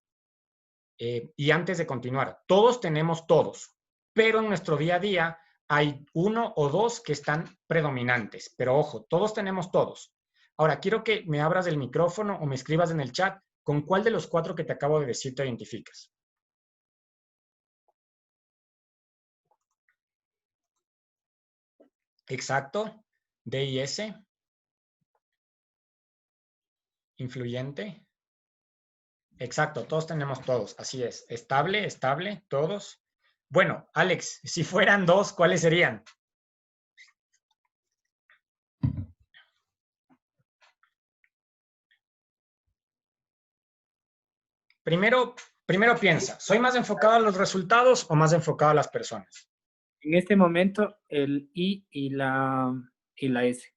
Y antes de continuar, todos tenemos todos, pero en nuestro día a día hay 1 o 2 que están predominantes, pero ojo, todos tenemos todos. Ahora, quiero que me abras el micrófono o me escribas en el chat con cuál de los 4 que te acabo de decir te identificas. Exacto, DIS, influyente, Exacto, todos tenemos todos, así es. Estable, estable, todos. Bueno, Alex, si fueran dos, ¿cuáles serían? Primero piensa, ¿soy más enfocado a los resultados o más enfocado a las personas? En este momento, el I y la S.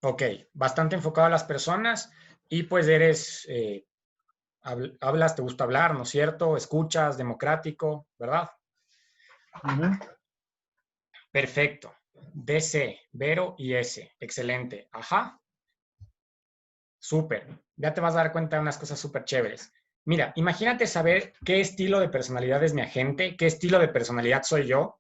Ok, bastante enfocado a las personas y pues eres, hablas, te gusta hablar, ¿no es cierto? Escuchas, democrático, ¿verdad? Perfecto. DC, Vero y S. Excelente. Ajá. Súper. Ya te vas a dar cuenta de unas cosas súper chéveres. Mira, imagínate saber qué estilo de personalidad es mi agente, qué estilo de personalidad soy yo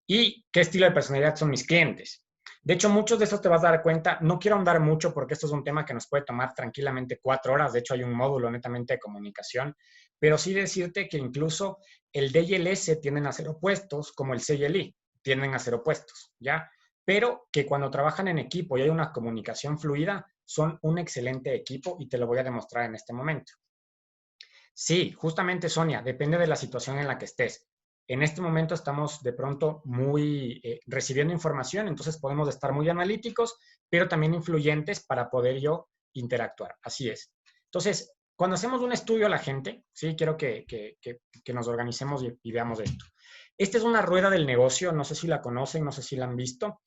y qué estilo de personalidad son mis clientes. De hecho, muchos de esos te vas a dar cuenta. No quiero ahondar mucho porque esto es un tema que nos puede tomar tranquilamente 4 horas. De hecho, hay un módulo netamente de comunicación. Pero sí decirte que incluso el D y el S tienden a ser opuestos, como el C y el I tienden a ser opuestos, ¿ya? Pero que cuando trabajan en equipo y hay una comunicación fluida, son un excelente equipo y te lo voy a demostrar en este momento. Sí, justamente, Sonia, depende de la situación en la que estés. En este momento estamos de pronto muy recibiendo información, entonces podemos estar muy analíticos, pero también influyentes para poder yo interactuar. Así es. Entonces, cuando hacemos un estudio a la gente, sí, quiero que nos organicemos y veamos esto. Esta es una rueda del negocio, no sé si la conocen, no sé si la han visto,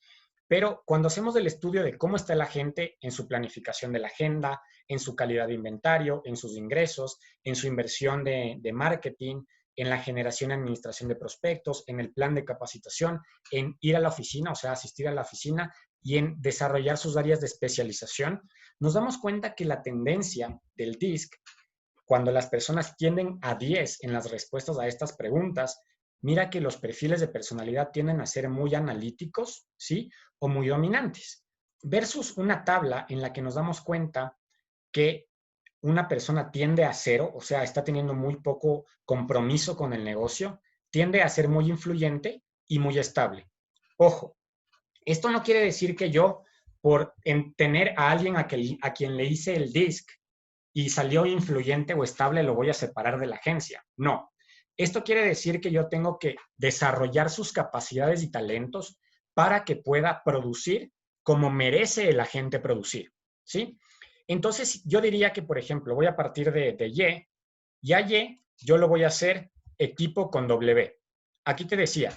pero cuando hacemos el estudio de cómo está la gente en su planificación de la agenda, en su calidad de inventario, en sus ingresos, en su inversión de marketing, en la generación y administración de prospectos, en el plan de capacitación, en ir a la oficina, o sea, asistir a la oficina y en desarrollar sus áreas de especialización, nos damos cuenta que la tendencia del DISC, cuando las personas tienden a 10 en las respuestas a estas preguntas, mira que los perfiles de personalidad tienden a ser muy analíticos, ¿sí? O muy dominantes, versus una tabla en la que nos damos cuenta que una persona tiende a cero, o sea, está teniendo muy poco compromiso con el negocio, tiende a ser muy influyente y muy estable. Ojo, esto no quiere decir que yo, por tener a alguien a quien le hice el DISC y salió influyente o estable, lo voy a separar de la agencia. No. Esto quiere decir que yo tengo que desarrollar sus capacidades y talentos para que pueda producir como merece el agente producir, ¿sí? Entonces, yo diría que, por ejemplo, voy a partir de Y, y a Y yo lo voy a hacer equipo con W. Aquí te decía,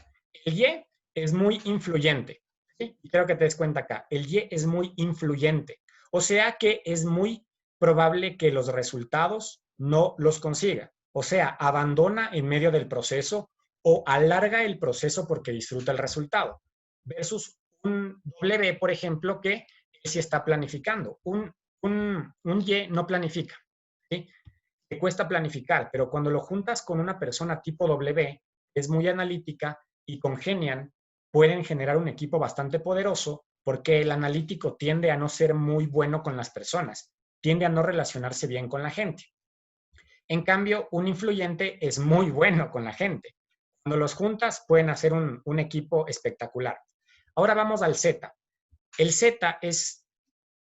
el Y es muy influyente, ¿sí? Y creo que te des cuenta acá, el Y es muy influyente, o sea que es muy probable que los resultados no los consiga, o sea, abandona en medio del proceso o alarga el proceso porque disfruta el resultado, versus un W, por ejemplo, que sí está planificando. Un Y no planifica, ¿sí? Te cuesta planificar, pero cuando lo juntas con una persona tipo W, es muy analítica y congenian, pueden generar un equipo bastante poderoso porque el analítico tiende a no ser muy bueno con las personas, tiende a no relacionarse bien con la gente. En cambio, un influyente es muy bueno con la gente. Cuando los juntas, pueden hacer un equipo espectacular. Ahora vamos al Z. El Z es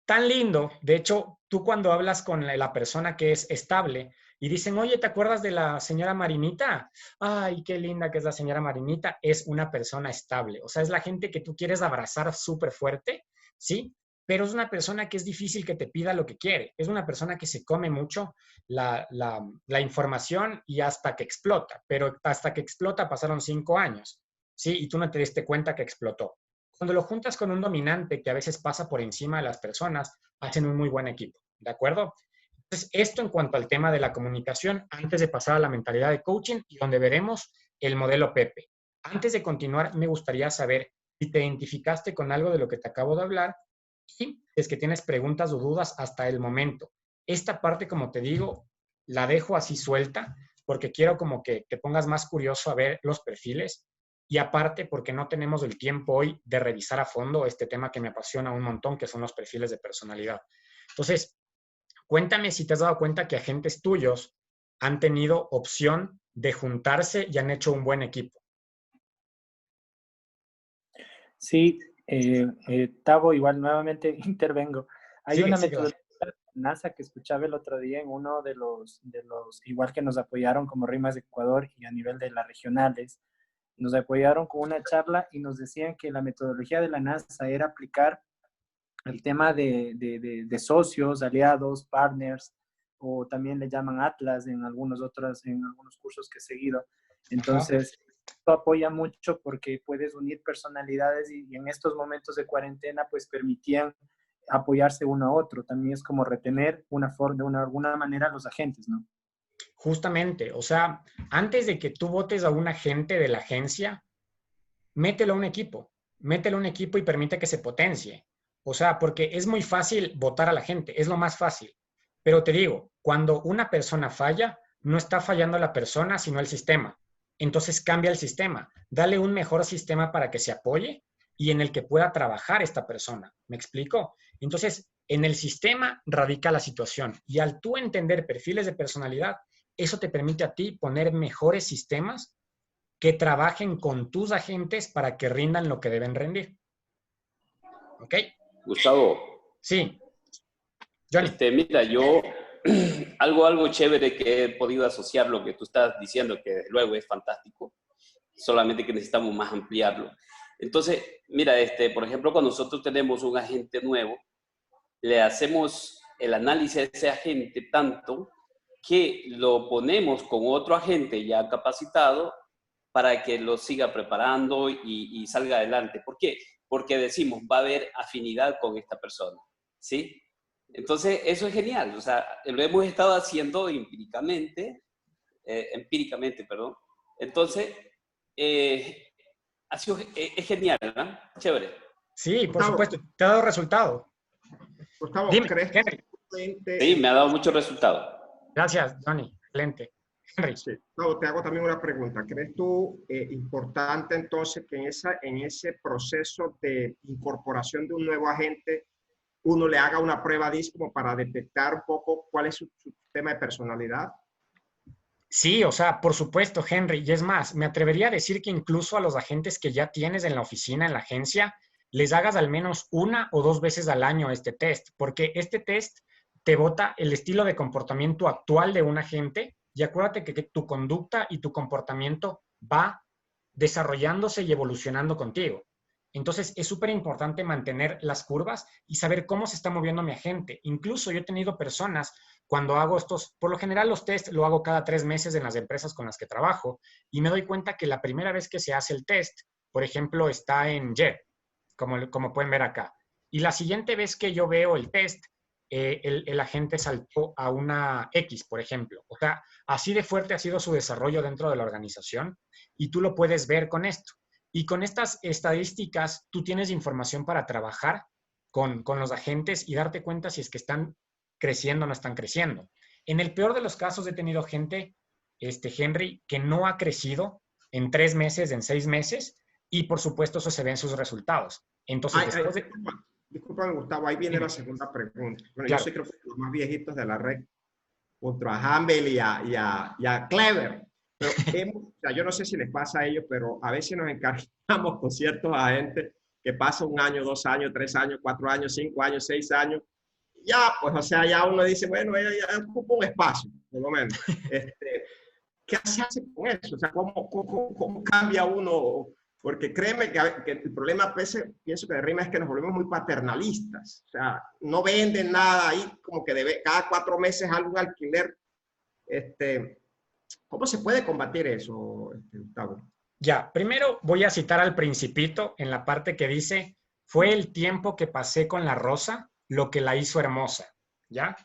tan lindo. De hecho, tú cuando hablas con la persona que es estable y dicen, oye, ¿te acuerdas de la señora Marinita? Ay, qué linda que es la señora Marinita. Es una persona estable. O sea, es la gente que tú quieres abrazar súper fuerte, ¿sí? Pero es una persona que es difícil que te pida lo que quiere. Es una persona que se come mucho la información y hasta que explota. Pero hasta que explota pasaron 5 años, ¿sí? Y tú no te diste cuenta que explotó. Cuando lo juntas con un dominante que a veces pasa por encima de las personas, hacen un muy buen equipo, ¿de acuerdo? Entonces, esto en cuanto al tema de la comunicación, antes de pasar a la mentalidad de coaching y donde veremos el modelo Pepe. Antes de continuar, me gustaría saber si te identificaste con algo de lo que te acabo de hablar y es que tienes preguntas o dudas hasta el momento. Esta parte, como te digo, la dejo así suelta porque quiero como que te pongas más curioso a ver los perfiles y aparte porque no tenemos el tiempo hoy de revisar a fondo este tema que me apasiona un montón, que son los perfiles de personalidad. Entonces, cuéntame si te has dado cuenta que agentes tuyos han tenido opción de juntarse y han hecho un buen equipo. Sí, Tavo, igual nuevamente intervengo. Hay Sigue, una sigue. metodología NASA que escuchaba el otro día en uno de los, igual que nos apoyaron como Rimas de Ecuador y a nivel de las regionales, nos apoyaron con una charla y nos decían que la metodología de la NASA era aplicar el tema de socios, aliados, partners, o también le llaman Atlas en algunos cursos que he seguido. Entonces, esto apoya mucho porque puedes unir personalidades y en estos momentos de cuarentena, pues permitían apoyarse uno a otro. También es como retener de alguna manera a los agentes, ¿no? Justamente, o sea, antes de que tú votes a un agente de la agencia, mételo a un equipo y permite que se potencie. O sea, porque es muy fácil votar a la gente, es lo más fácil. Pero te digo, cuando una persona falla, no está fallando la persona, sino el sistema. Entonces cambia el sistema, dale un mejor sistema para que se apoye y en el que pueda trabajar esta persona. ¿Me explico? Entonces, en el sistema radica la situación y al tú entender perfiles de personalidad, eso te permite a ti poner mejores sistemas que trabajen con tus agentes para que rindan lo que deben rendir. ¿Ok? Gustavo. Sí. Johnny. Mira, yo algo chévere que he podido asociar lo que tú estás diciendo, que desde luego es fantástico, solamente que necesitamos más ampliarlo. Entonces, mira, por ejemplo, cuando nosotros tenemos un agente nuevo, le hacemos el análisis de ese agente tanto que lo ponemos con otro agente ya capacitado para que lo siga preparando y salga adelante. ¿Por qué? Porque decimos, va a haber afinidad con esta persona, ¿sí? Entonces, eso es genial. O sea, lo hemos estado haciendo empíricamente. Entonces, es genial, ¿no? Chévere. Sí, por supuesto. ¿Te ha dado resultado? Gustavo, Dime, ¿crees Henry. que Sí, me ha dado mucho resultado. Gracias, Johnny. Excelente. Henry. Sí. Gustavo, te hago también una pregunta. ¿Crees tú importante entonces que en ese proceso de incorporación de un nuevo agente uno le haga una prueba DISC como para detectar un poco cuál es su tema de personalidad? Sí, o sea, por supuesto, Henry. Y es más, me atrevería a decir que incluso a los agentes que ya tienes en la oficina, en la agencia, les hagas al menos 1 o 2 veces al año este test, porque este test te bota el estilo de comportamiento actual de un agente y acuérdate que tu conducta y tu comportamiento va desarrollándose y evolucionando contigo. Entonces, es súper importante mantener las curvas y saber cómo se está moviendo mi agente. Incluso yo he tenido personas, cuando hago estos, por lo general los test lo hago cada 3 meses en las empresas con las que trabajo, y me doy cuenta que la primera vez que se hace el test, por ejemplo, está en Y, como pueden ver acá. Y la siguiente vez que yo veo el test, el agente saltó a una X, por ejemplo. O sea, así de fuerte ha sido su desarrollo dentro de la organización, y tú lo puedes ver con esto. Y con estas estadísticas, tú tienes información para trabajar con los agentes y darte cuenta si es que están creciendo o no están creciendo. En el peor de los casos he tenido gente, Henry, que no ha crecido en 3 meses, en 6 meses, y por supuesto eso se ve en sus resultados. Entonces, Discúlpame, Gustavo, ahí viene la segunda pregunta. Bueno, claro. Yo soy creo que los más viejitos de la red, junto a Humble y a Clever. Pero o sea, yo no sé si les pasa a ellos, pero a veces nos encargamos con ciertos agentes que pasa 1 año, 2 años, 3 años, 4 años, 5 años, 6 años. Ya, pues, o sea, ya uno dice, bueno, ya ocupa un espacio, por lo menos. ¿Qué se hace con eso? O sea, ¿cómo cambia uno? Porque créeme que el problema, pienso que de Rima es que nos volvemos muy paternalistas. O sea, no venden nada ahí, como que cada 4 meses algún alquiler. ¿Cómo se puede combatir eso, Gustavo? Ya, primero voy a citar al Principito en la parte que dice, fue el tiempo que pasé con la rosa lo que la hizo hermosa, ¿ya?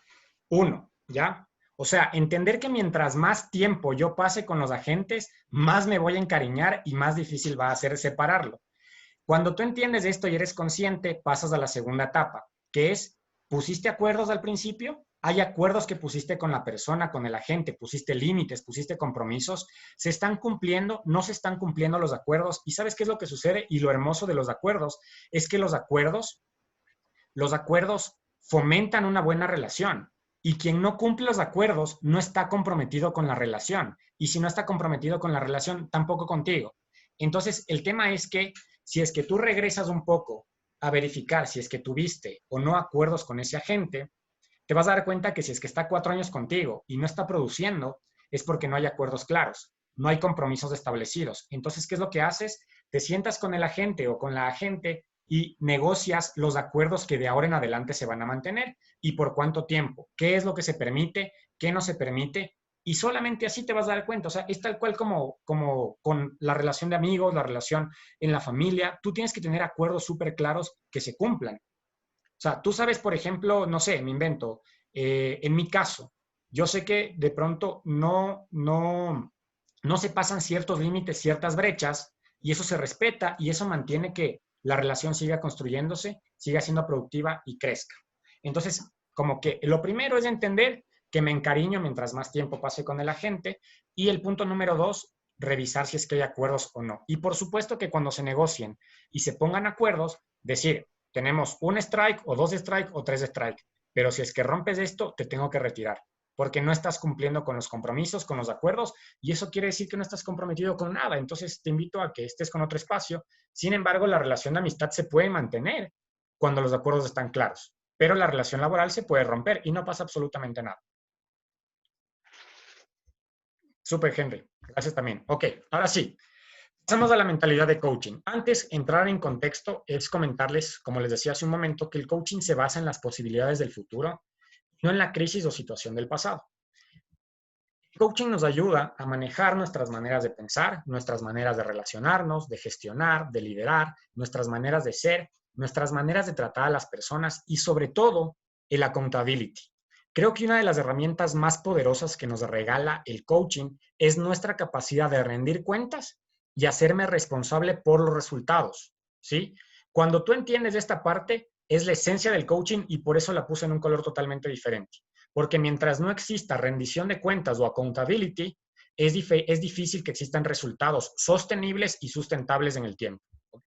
1, ¿ya? O sea, entender que mientras más tiempo yo pase con los agentes, más me voy a encariñar y más difícil va a ser separarlo. Cuando tú entiendes esto y eres consciente, pasas a la segunda etapa, que es, ¿pusiste acuerdos al principio? Hay acuerdos que pusiste con la persona, con el agente, pusiste límites, pusiste compromisos, ¿se están cumpliendo? ¿No se están cumpliendo los acuerdos? ¿Y sabes qué es lo que sucede? Y lo hermoso de los acuerdos es que los acuerdos fomentan una buena relación. Y quien no cumple los acuerdos no está comprometido con la relación. Y si no está comprometido con la relación, tampoco contigo. Entonces, el tema es que si es que tú regresas un poco a verificar si es que tuviste o no acuerdos con ese agente, te vas a dar cuenta que si es que está 4 años contigo y no está produciendo, es porque no hay acuerdos claros, no hay compromisos establecidos. Entonces, ¿qué es lo que haces? Te sientas con el agente o con la agente y negocias los acuerdos que de ahora en adelante se van a mantener y por cuánto tiempo, qué es lo que se permite, qué no se permite, y solamente así te vas a dar cuenta. O sea, es tal cual como con la relación de amigos, la relación en la familia. Tú tienes que tener acuerdos súper claros que se cumplan. O sea, tú sabes, por ejemplo, no sé, me invento, en mi caso, yo sé que de pronto no se pasan ciertos límites, ciertas brechas, y eso se respeta y eso mantiene que la relación siga construyéndose, siga siendo productiva y crezca. Entonces, como que lo primero es entender que me encariño mientras más tiempo pase con el agente, y el punto número 2, revisar si es que hay acuerdos o no. Y por supuesto que cuando se negocien y se pongan acuerdos, decir, tenemos un strike o 2 strike o 3 strike, pero si es que rompes esto, te tengo que retirar, porque no estás cumpliendo con los compromisos, con los acuerdos, y eso quiere decir que no estás comprometido con nada. Entonces te invito a que estés con otro espacio. Sin embargo, la relación de amistad se puede mantener cuando los acuerdos están claros, pero la relación laboral se puede romper y no pasa absolutamente nada. Súper, Henry. Gracias también. Ok, ahora sí. Pasamos a la mentalidad de coaching. Antes, entrar en contexto es comentarles, como les decía hace un momento, que el coaching se basa en las posibilidades del futuro, no en la crisis o situación del pasado. El coaching nos ayuda a manejar nuestras maneras de pensar, nuestras maneras de relacionarnos, de gestionar, de liderar, nuestras maneras de ser, nuestras maneras de tratar a las personas y sobre todo el accountability. Creo que una de las herramientas más poderosas que nos regala el coaching es nuestra capacidad de rendir cuentas y hacerme responsable por los resultados, ¿sí? Cuando tú entiendes esta parte, es la esencia del coaching y por eso la puse en un color totalmente diferente. Porque mientras no exista rendición de cuentas o accountability, es difícil que existan resultados sostenibles y sustentables en el tiempo, ¿ok?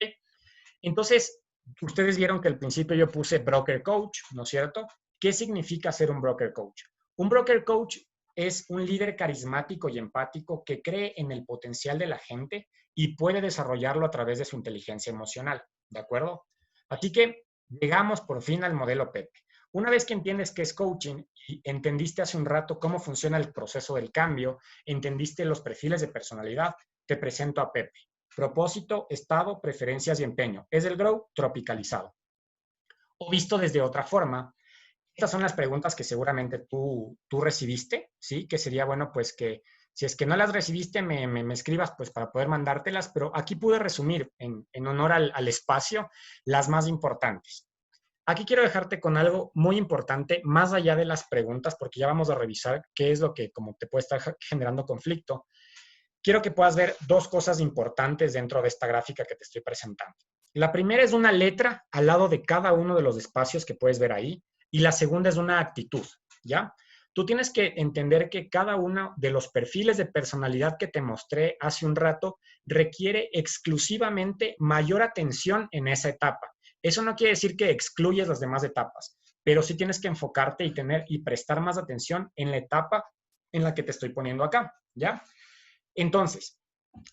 Entonces, ustedes vieron que al principio yo puse broker coach, ¿no es cierto? ¿Qué significa ser un broker coach? Un broker coach es un líder carismático y empático que cree en el potencial de la gente y puede desarrollarlo a través de su inteligencia emocional, ¿de acuerdo? Así que llegamos por fin al modelo Pepe. Una vez que entiendes qué es coaching y entendiste hace un rato cómo funciona el proceso del cambio, entendiste los perfiles de personalidad, te presento a Pepe. Propósito, estado, preferencias y empeño. Es el Grow tropicalizado. O visto desde otra forma, estas son las preguntas que seguramente tú recibiste, ¿sí? Que sería bueno, pues, que si es que no las recibiste, me escribas, pues, para poder mandártelas, pero aquí pude resumir, en honor al espacio, las más importantes. Aquí quiero dejarte con algo muy importante, más allá de las preguntas, porque ya vamos a revisar qué es lo que como te puede estar generando conflicto. Quiero que puedas ver 2 cosas importantes dentro de esta gráfica que te estoy presentando. La primera es una letra al lado de cada uno de los espacios que puedes ver ahí, y la segunda es una actitud, ¿ya? Tú tienes que entender que cada uno de los perfiles de personalidad que te mostré hace un rato requiere exclusivamente mayor atención en esa etapa. Eso no quiere decir que excluyes las demás etapas, pero sí tienes que enfocarte y prestar más atención en la etapa en la que te estoy poniendo acá, ¿ya? Entonces,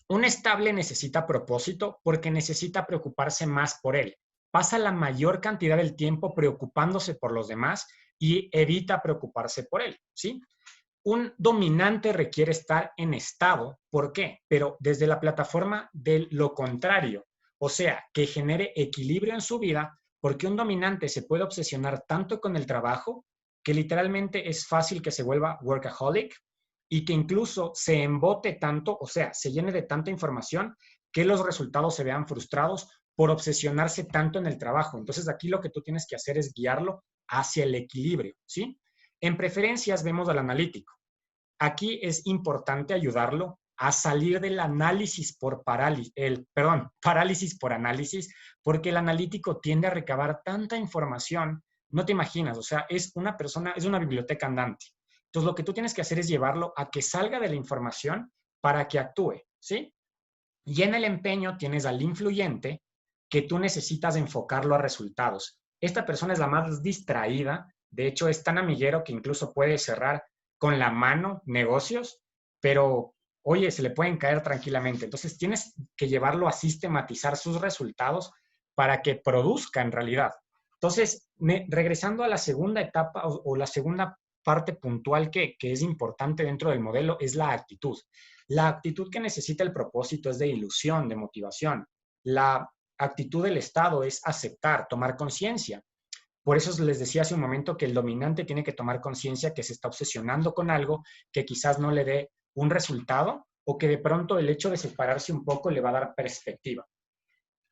un estable necesita propósito porque necesita preocuparse más por él. Pasa la mayor cantidad del tiempo preocupándose por los demás y evita preocuparse por él, ¿sí? Un dominante requiere estar en estado. ¿Por qué? Pero desde la plataforma de lo contrario. O sea, que genere equilibrio en su vida, porque un dominante se puede obsesionar tanto con el trabajo que literalmente es fácil que se vuelva workaholic y que incluso se embote tanto, o sea, se llene de tanta información que los resultados se vean frustrados por obsesionarse tanto en el trabajo. Entonces, aquí lo que tú tienes que hacer es guiarlo hacia el equilibrio, ¿sí? En preferencias vemos al analítico. Aquí es importante ayudarlo a salir del análisis por parálisis por análisis, porque el analítico tiende a recabar tanta información, no te imaginas, o sea, es una persona, es una biblioteca andante. Entonces, lo que tú tienes que hacer es llevarlo a que salga de la información para que actúe, ¿sí? Y en el empeño tienes al influyente, que tú necesitas enfocarlo a resultados. Esta persona es la más distraída, de hecho es tan amiguero que incluso puede cerrar con la mano negocios, pero oye, se le pueden caer tranquilamente. Entonces tienes que llevarlo a sistematizar sus resultados para que produzca en realidad. Entonces, regresando a la segunda etapa o la segunda parte puntual que es importante dentro del modelo es la actitud. La actitud que necesita el propósito es de ilusión, de motivación. La actitud del estado es aceptar, tomar conciencia. Por eso les decía hace un momento que el dominante tiene que tomar conciencia que se está obsesionando con algo que quizás no le dé un resultado o que de pronto el hecho de separarse un poco le va a dar perspectiva.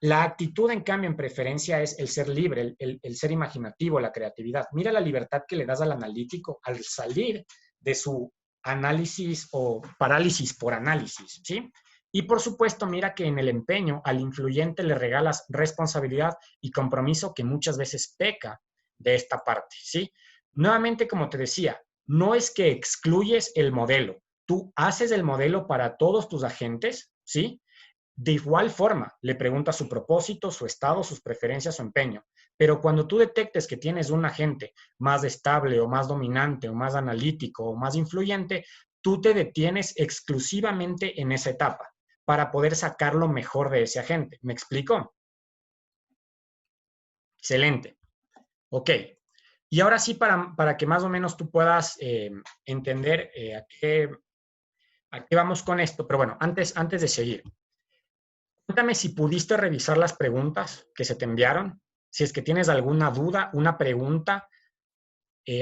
La actitud, en cambio, en preferencia es el ser libre, el ser imaginativo, la creatividad. Mira la libertad que le das al analítico al salir de su análisis o parálisis por análisis, ¿sí? Y por supuesto, mira que en el empeño al influyente le regalas responsabilidad y compromiso que muchas veces peca de esta parte, ¿sí? Nuevamente, como te decía, no es que excluyes el modelo. Tú haces el modelo para todos tus agentes, ¿sí? De igual forma, le preguntas su propósito, su estado, sus preferencias, su empeño. Pero cuando tú detectes que tienes un agente más estable o más dominante o más analítico o más influyente, tú te detienes exclusivamente en esa etapa para poder sacar lo mejor de ese agente. ¿Me explico? Excelente. Ok. Y ahora sí, para que más o menos tú puedas entender a qué vamos con esto. Pero bueno, antes de seguir, cuéntame si pudiste revisar las preguntas que se te enviaron, si es que tienes alguna duda, una pregunta,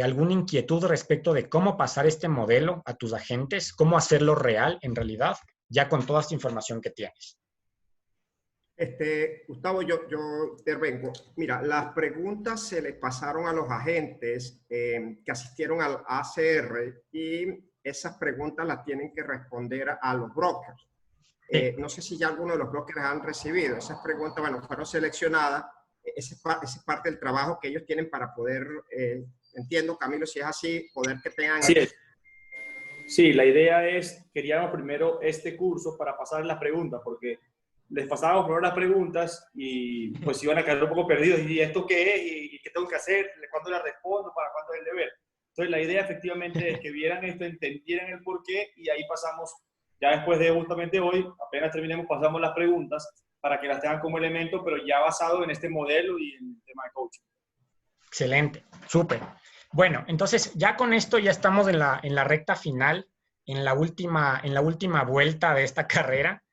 alguna inquietud respecto de cómo pasar este modelo a tus agentes, cómo hacerlo real en realidad, ya con toda esta información que tienes. Gustavo, yo intervengo. Mira, las preguntas se les pasaron a los agentes que asistieron al ACR y esas preguntas las tienen que responder a los brokers. No sé si ya algunos de los brokers han recibido. Esas preguntas, bueno, fueron seleccionadas. Esa es parte del trabajo que ellos tienen para poder, entiendo, Camilo, si es así, poder que tengan... Así es. Sí, la idea es, queríamos primero este curso para pasar las preguntas, porque les pasábamos primero las preguntas y pues iban a quedar un poco perdidos. ¿Y esto qué es? ¿Y qué tengo que hacer? ¿Cuándo le respondo? ¿Para cuándo es el deber? Entonces, la idea efectivamente es que vieran esto, entendieran el porqué y ahí pasamos, ya después de justamente hoy, apenas terminemos, pasamos las preguntas para que las tengan como elemento, pero ya basado en este modelo y en el tema de coaching. Excelente, súper. Bueno, entonces ya con esto ya estamos en la recta final, en la última vuelta de esta carrera.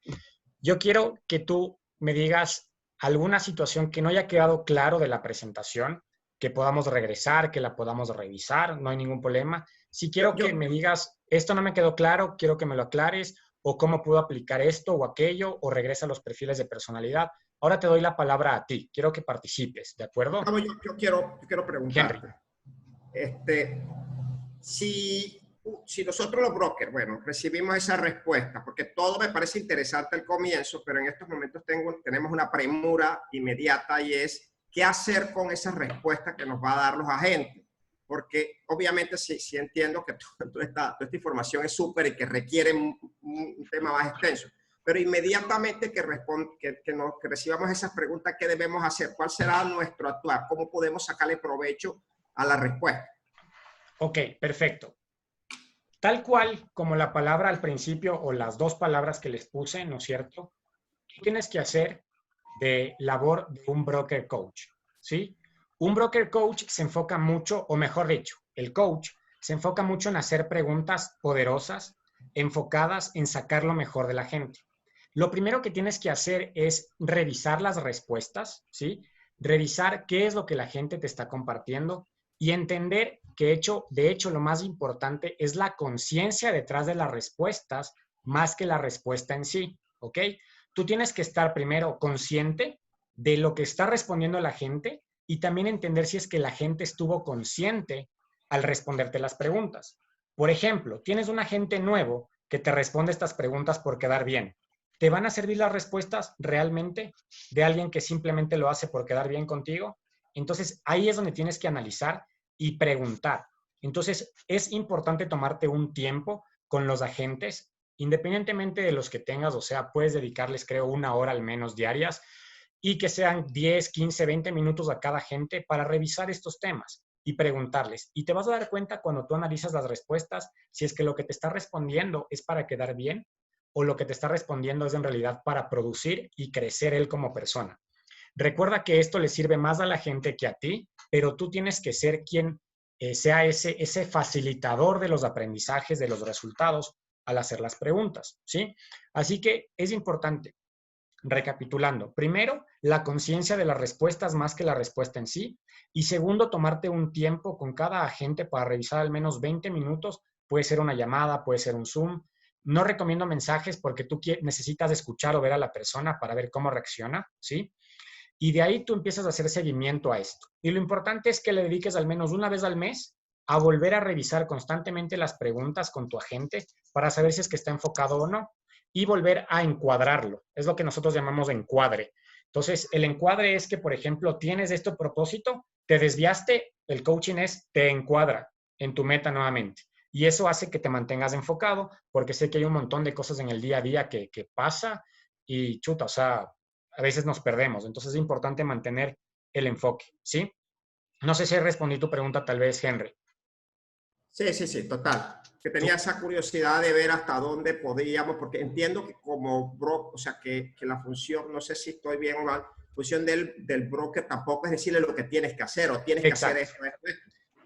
Yo quiero que tú me digas alguna situación que no haya quedado claro de la presentación, que podamos regresar, que la podamos revisar, no hay ningún problema. Si quiero que me digas, esto no me quedó claro, quiero que me lo aclares, o cómo puedo aplicar esto o aquello, o regresa a los perfiles de personalidad. Ahora te doy la palabra a ti, quiero que participes, ¿de acuerdo? Yo quiero preguntarte. Si nosotros los brokers, bueno, recibimos esa respuesta, porque todo me parece interesante al comienzo, pero en estos momentos tenemos una premura inmediata y es qué hacer con esas respuestas que nos va a dar los agentes. Porque obviamente sí entiendo que toda esta información es súper y que requiere un tema más extenso. Pero inmediatamente que recibamos esas preguntas, ¿qué debemos hacer? ¿Cuál será nuestro actuar? ¿Cómo podemos sacarle provecho a la respuesta? Ok, perfecto. Tal cual como la palabra al principio o las dos palabras que les puse, ¿no es cierto? ¿Qué tienes que hacer de labor de un broker coach? ¿Sí? Un broker coach se enfoca mucho, o mejor dicho, el coach se enfoca mucho en hacer preguntas poderosas, enfocadas en sacar lo mejor de la gente. Lo primero que tienes que hacer es revisar las respuestas, ¿sí? Revisar qué es lo que la gente te está compartiendo y entender que de hecho lo más importante es la conciencia detrás de las respuestas más que la respuesta en sí, ¿ok? Tú tienes que estar primero consciente de lo que está respondiendo la gente y también entender si es que la gente estuvo consciente al responderte las preguntas. Por ejemplo, tienes un agente nuevo que te responde estas preguntas por quedar bien. ¿Te van a servir las respuestas realmente de alguien que simplemente lo hace por quedar bien contigo? Entonces, ahí es donde tienes que analizar y preguntar. Entonces, es importante tomarte un tiempo con los agentes, independientemente de los que tengas, o sea, puedes dedicarles, creo, 1 hora al menos diarias y que sean 10, 15, 20 minutos a cada agente para revisar estos temas y preguntarles. Y te vas a dar cuenta cuando tú analizas las respuestas, si es que lo que te está respondiendo es para quedar bien o lo que te está respondiendo es en realidad para producir y crecer él como persona. Recuerda que esto le sirve más a la gente que a ti, pero tú tienes que ser quien sea ese facilitador de los aprendizajes, de los resultados al hacer las preguntas, ¿sí? Así que es importante, recapitulando, primero, la conciencia de las respuestas más que la respuesta en sí, y segundo, tomarte un tiempo con cada agente para revisar al menos 20 minutos, puede ser una llamada, puede ser un Zoom. No recomiendo mensajes porque tú necesitas escuchar o ver a la persona para ver cómo reacciona, ¿sí? Y de ahí tú empiezas a hacer seguimiento a esto. Y lo importante es que le dediques al menos una vez al mes a volver a revisar constantemente las preguntas con tu agente para saber si es que está enfocado o no y volver a encuadrarlo. Es lo que nosotros llamamos encuadre. Entonces, el encuadre es que, por ejemplo, tienes este propósito, te desviaste, el coaching es te encuadra en tu meta nuevamente. Y eso hace que te mantengas enfocado porque sé que hay un montón de cosas en el día a día que pasa y chuta, o sea, a veces nos perdemos. Entonces es importante mantener el enfoque, ¿sí? No sé si respondí tu pregunta tal vez, Henry. Sí, total. Que tenía esa curiosidad de ver hasta dónde podíamos, porque entiendo que como broker, o sea, que la función, no sé si estoy bien o mal, función del broker tampoco es decirle lo que tienes que hacer o tienes que hacer esto.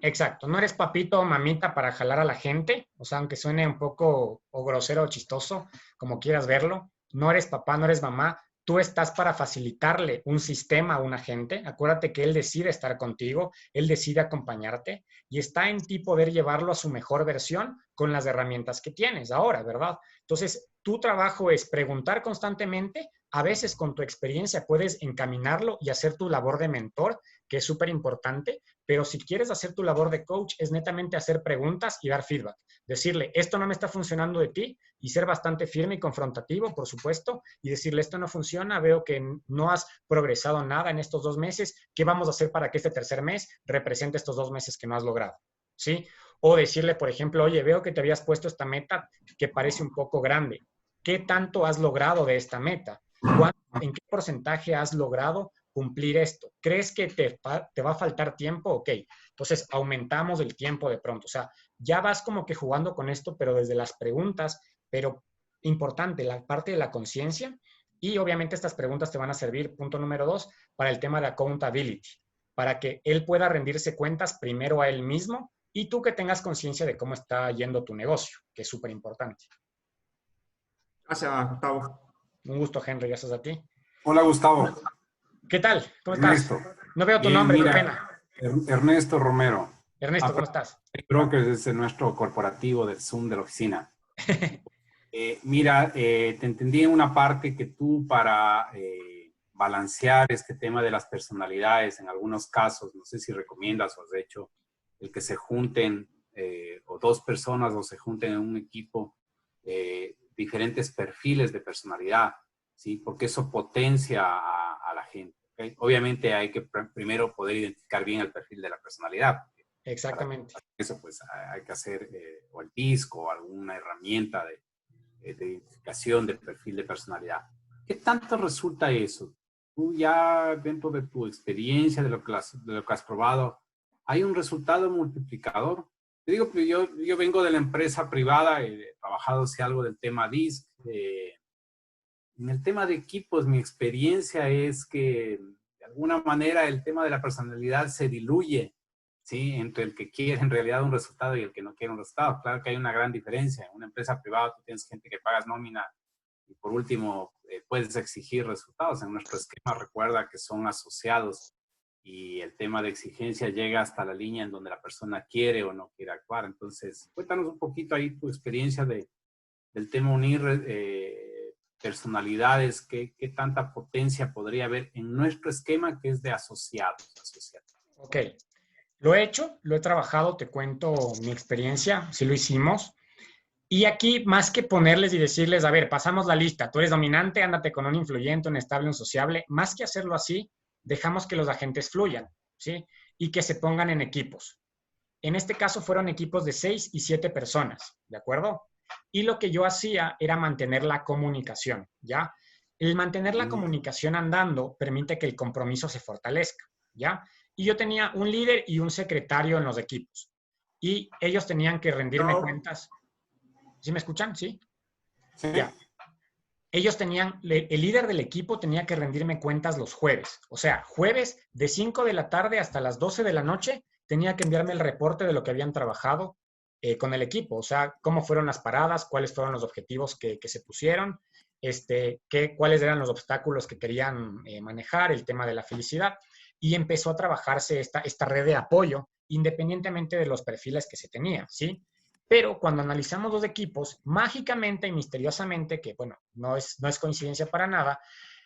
Exacto. No eres papito o mamita para jalar a la gente, o sea, aunque suene un poco o grosero o chistoso, como quieras verlo, no eres papá, no eres mamá. Tú estás para facilitarle un sistema a un agente. Acuérdate que él decide estar contigo, él decide acompañarte y está en ti poder llevarlo a su mejor versión con las herramientas que tienes ahora, ¿verdad? Entonces, tu trabajo es preguntar constantemente. A veces con tu experiencia puedes encaminarlo y hacer tu labor de mentor, que es súper importante, pero si quieres hacer tu labor de coach es netamente hacer preguntas y dar feedback. Decirle, esto no me está funcionando de ti y ser bastante firme y confrontativo, por supuesto, y decirle, esto no funciona, veo que no has progresado nada en estos 2 meses, ¿qué vamos a hacer para que este tercer mes represente estos 2 meses que no has logrado? ¿Sí? O decirle, por ejemplo, oye, veo que te habías puesto esta meta que parece un poco grande. ¿Qué tanto has logrado de esta meta? ¿En qué porcentaje has logrado cumplir esto? ¿Crees que te va a faltar tiempo? Ok, entonces aumentamos el tiempo de pronto. O sea, ya vas como que jugando con esto, pero desde las preguntas, pero importante, la parte de la conciencia. Y obviamente estas preguntas te van a servir, punto número 2, para el tema de accountability, para que él pueda rendirse cuentas primero a él mismo y tú que tengas conciencia de cómo está yendo tu negocio, que es súper importante. Gracias, Gustavo. Un gusto, Henry, gracias a ti. Hola, Gustavo. ¿Qué tal? ¿Cómo Ernesto. estás? No veo tu Bien, nombre, mira, qué pena. Ernesto Romero. Ernesto, ¿cómo estás? Brokers es nuestro corporativo del Zoom de la oficina. Mira, te entendí en una parte que tú para balancear este tema de las personalidades, en algunos casos, no sé si recomiendas o has hecho, el que se junten o 2 personas o se junten en un equipo diferentes perfiles de personalidad, ¿sí? Porque eso potencia a la gente. ¿Okay? Obviamente hay que primero poder identificar bien el perfil de la personalidad. Exactamente. Para eso pues hay que hacer o el DISC o alguna herramienta de identificación del perfil de personalidad. ¿Qué tanto resulta eso? Tú ya dentro de tu experiencia, de lo que has probado, ¿hay un resultado multiplicador? Te digo que yo vengo de la empresa privada, he trabajado hacia algo del tema DISC. En el tema de equipos, mi experiencia es que de alguna manera el tema de la personalidad se diluye, ¿sí? Entre el que quiere en realidad un resultado y el que no quiere un resultado. Claro que hay una gran diferencia. En una empresa privada tú tienes gente que pagas nómina y por último puedes exigir resultados. En nuestro esquema recuerda que son asociados y el tema de exigencia llega hasta la línea en donde la persona quiere o no quiere actuar. Entonces, cuéntanos un poquito ahí tu experiencia del tema unir personalidades, ¿qué tanta potencia podría haber en nuestro esquema que es de asociados? Ok, lo he hecho, lo he trabajado, te cuento mi experiencia, sí lo hicimos. Y aquí, más que ponerles y decirles, a ver, pasamos la lista, tú eres dominante, ándate con un influyente, un estable, un sociable, más que hacerlo así, dejamos que los agentes fluyan, ¿sí? Y que se pongan en equipos. En este caso fueron equipos de 6 y 7 personas, ¿de acuerdo? Y lo que yo hacía era mantener la comunicación, ¿ya? El mantener la comunicación andando permite que el compromiso se fortalezca, ¿ya? Y yo tenía un líder y un secretario en los equipos. Y ellos tenían que rendirme cuentas. ¿Sí me escuchan? ¿Sí? Sí. Ya. ellos tenían, el líder del equipo tenía que rendirme cuentas los jueves. O sea, jueves de 5 de la tarde hasta las 12 de la noche tenía que enviarme el reporte de lo que habían trabajado con el equipo. O sea, cómo fueron las paradas, cuáles fueron los objetivos que se pusieron, cuáles eran los obstáculos que querían manejar, el tema de la felicidad. Y empezó a trabajarse esta red de apoyo, independientemente de los perfiles que se tenían, ¿sí? Pero cuando analizamos los equipos, mágicamente y misteriosamente, que bueno, no es coincidencia para nada,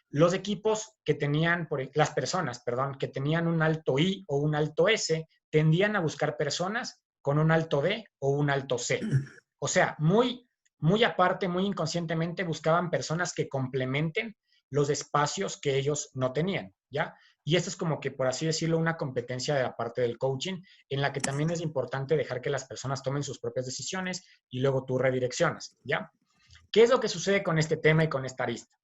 los equipos que tenían, las personas, perdón, que tenían un alto I o un alto S, tendían a buscar personas con un alto D o un alto C. O sea, muy aparte, muy inconscientemente buscaban personas que complementen los espacios que ellos no tenían, ¿ya? Y esto es como que, por así decirlo, una competencia de la parte del coaching, en la que también es importante dejar que las personas tomen sus propias decisiones y luego tú redireccionas, ¿ya? ¿Qué es lo que sucede con este tema y con esta arista?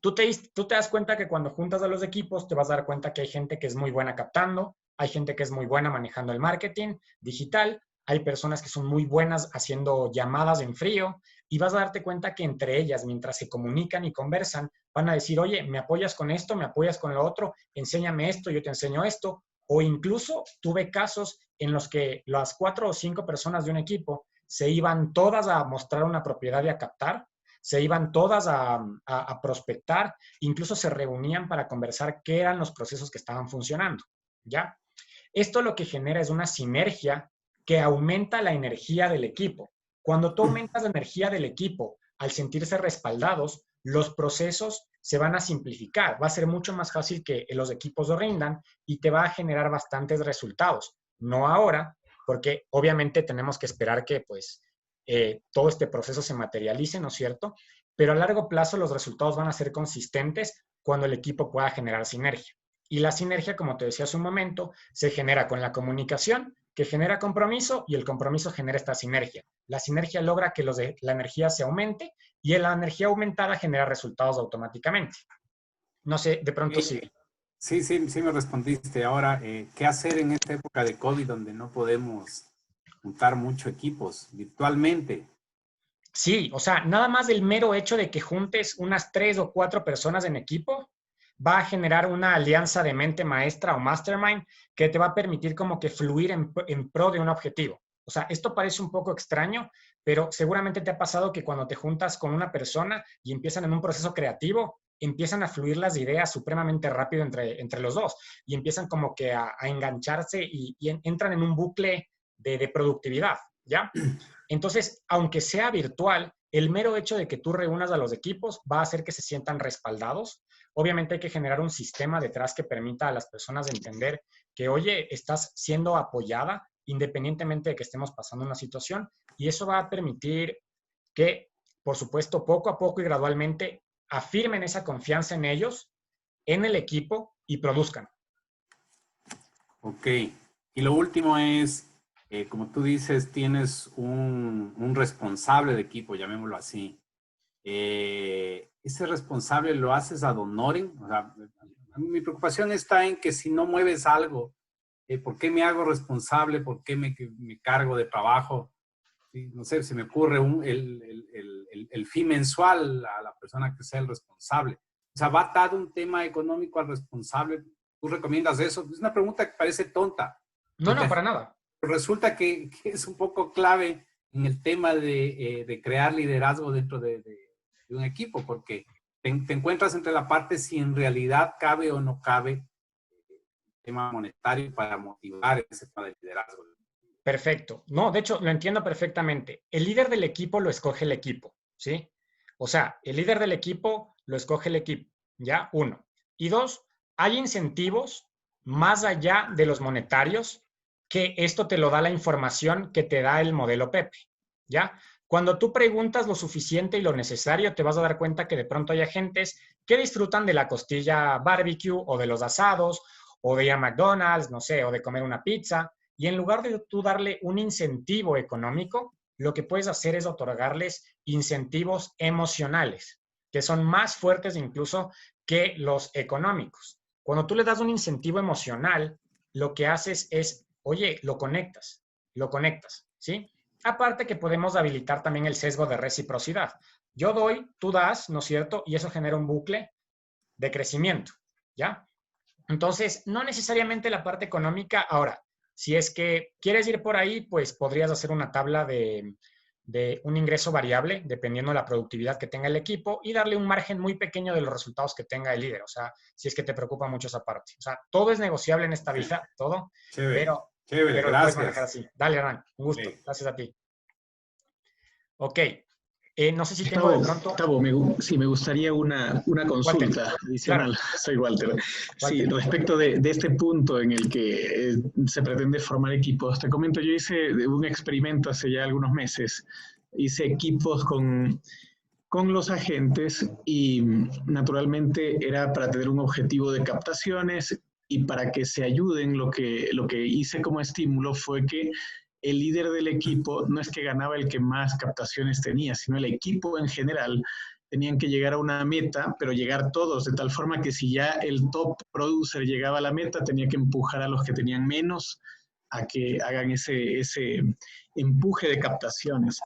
Tú te das cuenta que cuando juntas a los equipos te vas a dar cuenta que hay gente que es muy buena captando, hay gente que es muy buena manejando el marketing digital, hay personas que son muy buenas haciendo llamadas en frío y vas a darte cuenta que entre ellas, mientras se comunican y conversan, van a decir, oye, ¿me apoyas con esto? ¿Me apoyas con lo otro? Enséñame esto, yo te enseño esto. O incluso tuve casos en los que las 4 o 5 personas de un equipo se iban todas a mostrar una propiedad y a captar, se iban todas a prospectar, incluso se reunían para conversar qué eran los procesos que estaban funcionando, ¿ya? Esto lo que genera es una sinergia que aumenta la energía del equipo. Cuando tú aumentas la energía del equipo al sentirse respaldados, los procesos se van a simplificar. Va a ser mucho más fácil que los equipos lo rindan y te va a generar bastantes resultados. No ahora, porque obviamente tenemos que esperar que pues todo este proceso se materialice, ¿no es cierto? Pero a largo plazo los resultados van a ser consistentes cuando el equipo pueda generar sinergia. Y la sinergia, como te decía hace un momento, se genera con la comunicación, que genera compromiso, y el compromiso genera esta sinergia. La sinergia logra que la energía se aumente y la energía aumentada genera resultados automáticamente. No sé, de pronto sí. Sí me respondiste. Ahora, ¿qué hacer en esta época de COVID donde no podemos juntar muchos equipos virtualmente? Sí, o sea, nada más del mero hecho de que juntes unas 3 o 4 personas en equipo va a generar una alianza de mente maestra o mastermind que te va a permitir como que fluir en pro de un objetivo. O sea, esto parece un poco extraño, pero seguramente te ha pasado que cuando te juntas con una persona y empiezan en un proceso creativo, empiezan a fluir las ideas supremamente rápido entre los dos y empiezan como que a engancharse y entran en un bucle de productividad, ¿ya? Entonces, aunque sea virtual, el mero hecho de que tú reúnas a los equipos va a hacer que se sientan respaldados. Obviamente hay que generar un sistema detrás que permita a las personas entender que, oye, estás siendo apoyada independientemente de que estemos pasando una situación, y eso va a permitir que, por supuesto, poco a poco y gradualmente afirmen esa confianza en ellos, en el equipo, y produzcan. Ok. Y lo último es, como tú dices, tienes un responsable de equipo, llamémoslo así. Ese responsable lo haces ad honorem. O sea, mi preocupación está en que si no mueves algo, ¿por qué me hago responsable? ¿Por qué me cargo de trabajo? ¿Sí? No sé, se me ocurre el fee mensual a la persona que sea el responsable. O sea, ¿va atado un tema económico al responsable? ¿Tú recomiendas eso? Es una pregunta que parece tonta. No, para nada. Resulta que es un poco clave en el tema de crear liderazgo dentro de un equipo, porque te encuentras entre la parte si en realidad cabe o no cabe tema monetario para motivar ese tema de liderazgo. Perfecto. No, de hecho, lo entiendo perfectamente. El líder del equipo lo escoge el equipo, ¿sí? O sea, el líder del equipo lo escoge el equipo, ¿ya? 1. Y 2, hay incentivos más allá de los monetarios, que esto te lo da la información que te da el modelo Pepe, ¿ya? Cuando tú preguntas lo suficiente y lo necesario, te vas a dar cuenta que de pronto hay agentes que disfrutan de la costilla barbecue o de los asados, o de ir a McDonald's, no sé, o de comer una pizza, y en lugar de tú darle un incentivo económico, lo que puedes hacer es otorgarles incentivos emocionales, que son más fuertes incluso que los económicos. Cuando tú le das un incentivo emocional, lo que haces es, oye, lo conectas, ¿sí? Aparte que podemos habilitar también el sesgo de reciprocidad. Yo doy, tú das, ¿no es cierto? Y eso genera un bucle de crecimiento, ¿ya? Entonces, no necesariamente la parte económica. Ahora, si es que quieres ir por ahí, pues podrías hacer una tabla de un ingreso variable, dependiendo de la productividad que tenga el equipo, y darle un margen muy pequeño de los resultados que tenga el líder. O sea, si es que te preocupa mucho esa parte. O sea, todo es negociable en esta vida, todo, Chévere, pero chévere, lo puedes manejar gracias. así. Dale, Hernán, un gusto. Sí. Gracias a ti. Ok. No sé si tengo de pronto... Tavo, sí, me gustaría una consulta Walter, adicional. claro. Soy Walter. Sí, Walter. respecto de este punto en el que se pretende formar equipos, te comento, yo hice un experimento hace ya algunos meses. Hice equipos con los agentes y naturalmente era para tener un objetivo de captaciones y para que se ayuden. Lo que hice como estímulo fue que el líder del equipo no es que ganaba el que más captaciones tenía, sino el equipo en general tenían que llegar a una meta, pero llegar todos, de tal forma que si ya el top producer llegaba a la meta, tenía que empujar a los que tenían menos a que hagan ese empuje de captaciones.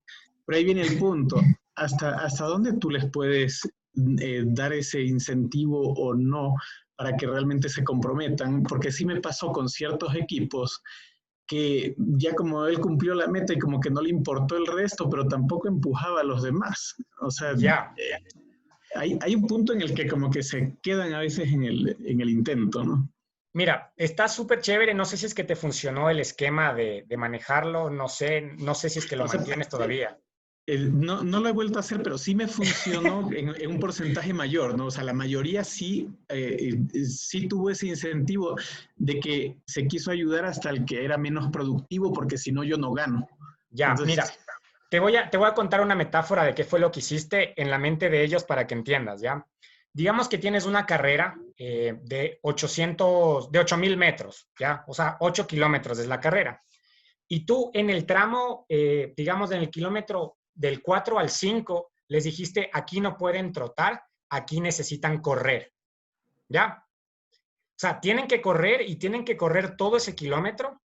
Pero ahí viene el punto, ¿hasta dónde tú les puedes dar ese incentivo o no para que realmente se comprometan? Porque sí me pasó con ciertos equipos que ya como él cumplió la meta y como que no le importó el resto, pero tampoco empujaba a los demás. O sea, Ya. Hay un punto en el que como que se quedan a veces en el intento, ¿no? Mira, está súper chévere. No sé si es que te funcionó el esquema de manejarlo. No sé si es que lo mantienes todavía. No lo he vuelto a hacer, pero sí me funcionó en un porcentaje mayor, ¿no? O sea, la mayoría sí tuvo ese incentivo de que se quiso ayudar hasta el que era menos productivo, porque si no yo no gano. Ya, entonces, mira, te voy a contar una metáfora de qué fue lo que hiciste en la mente de ellos para que entiendas, ¿ya? Digamos que tienes una carrera de 8,000 metros, ¿ya? O sea, 8 kilómetros es la carrera. Y tú en el tramo, digamos en el kilómetro del 4 al 5, les dijiste, aquí no pueden trotar, aquí necesitan correr, ¿ya? O sea, tienen que correr y tienen que correr todo ese kilómetro,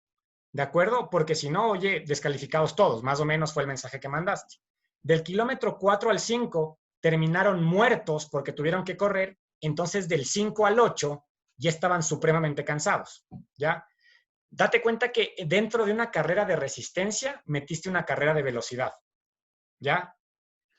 ¿de acuerdo? Porque si no, oye, descalificados todos, más o menos fue el mensaje que mandaste. Del kilómetro 4 al 5 terminaron muertos porque tuvieron que correr, entonces del 5 al 8 ya estaban supremamente cansados, ¿ya? Date cuenta que dentro de una carrera de resistencia metiste una carrera de velocidad, ¿ya?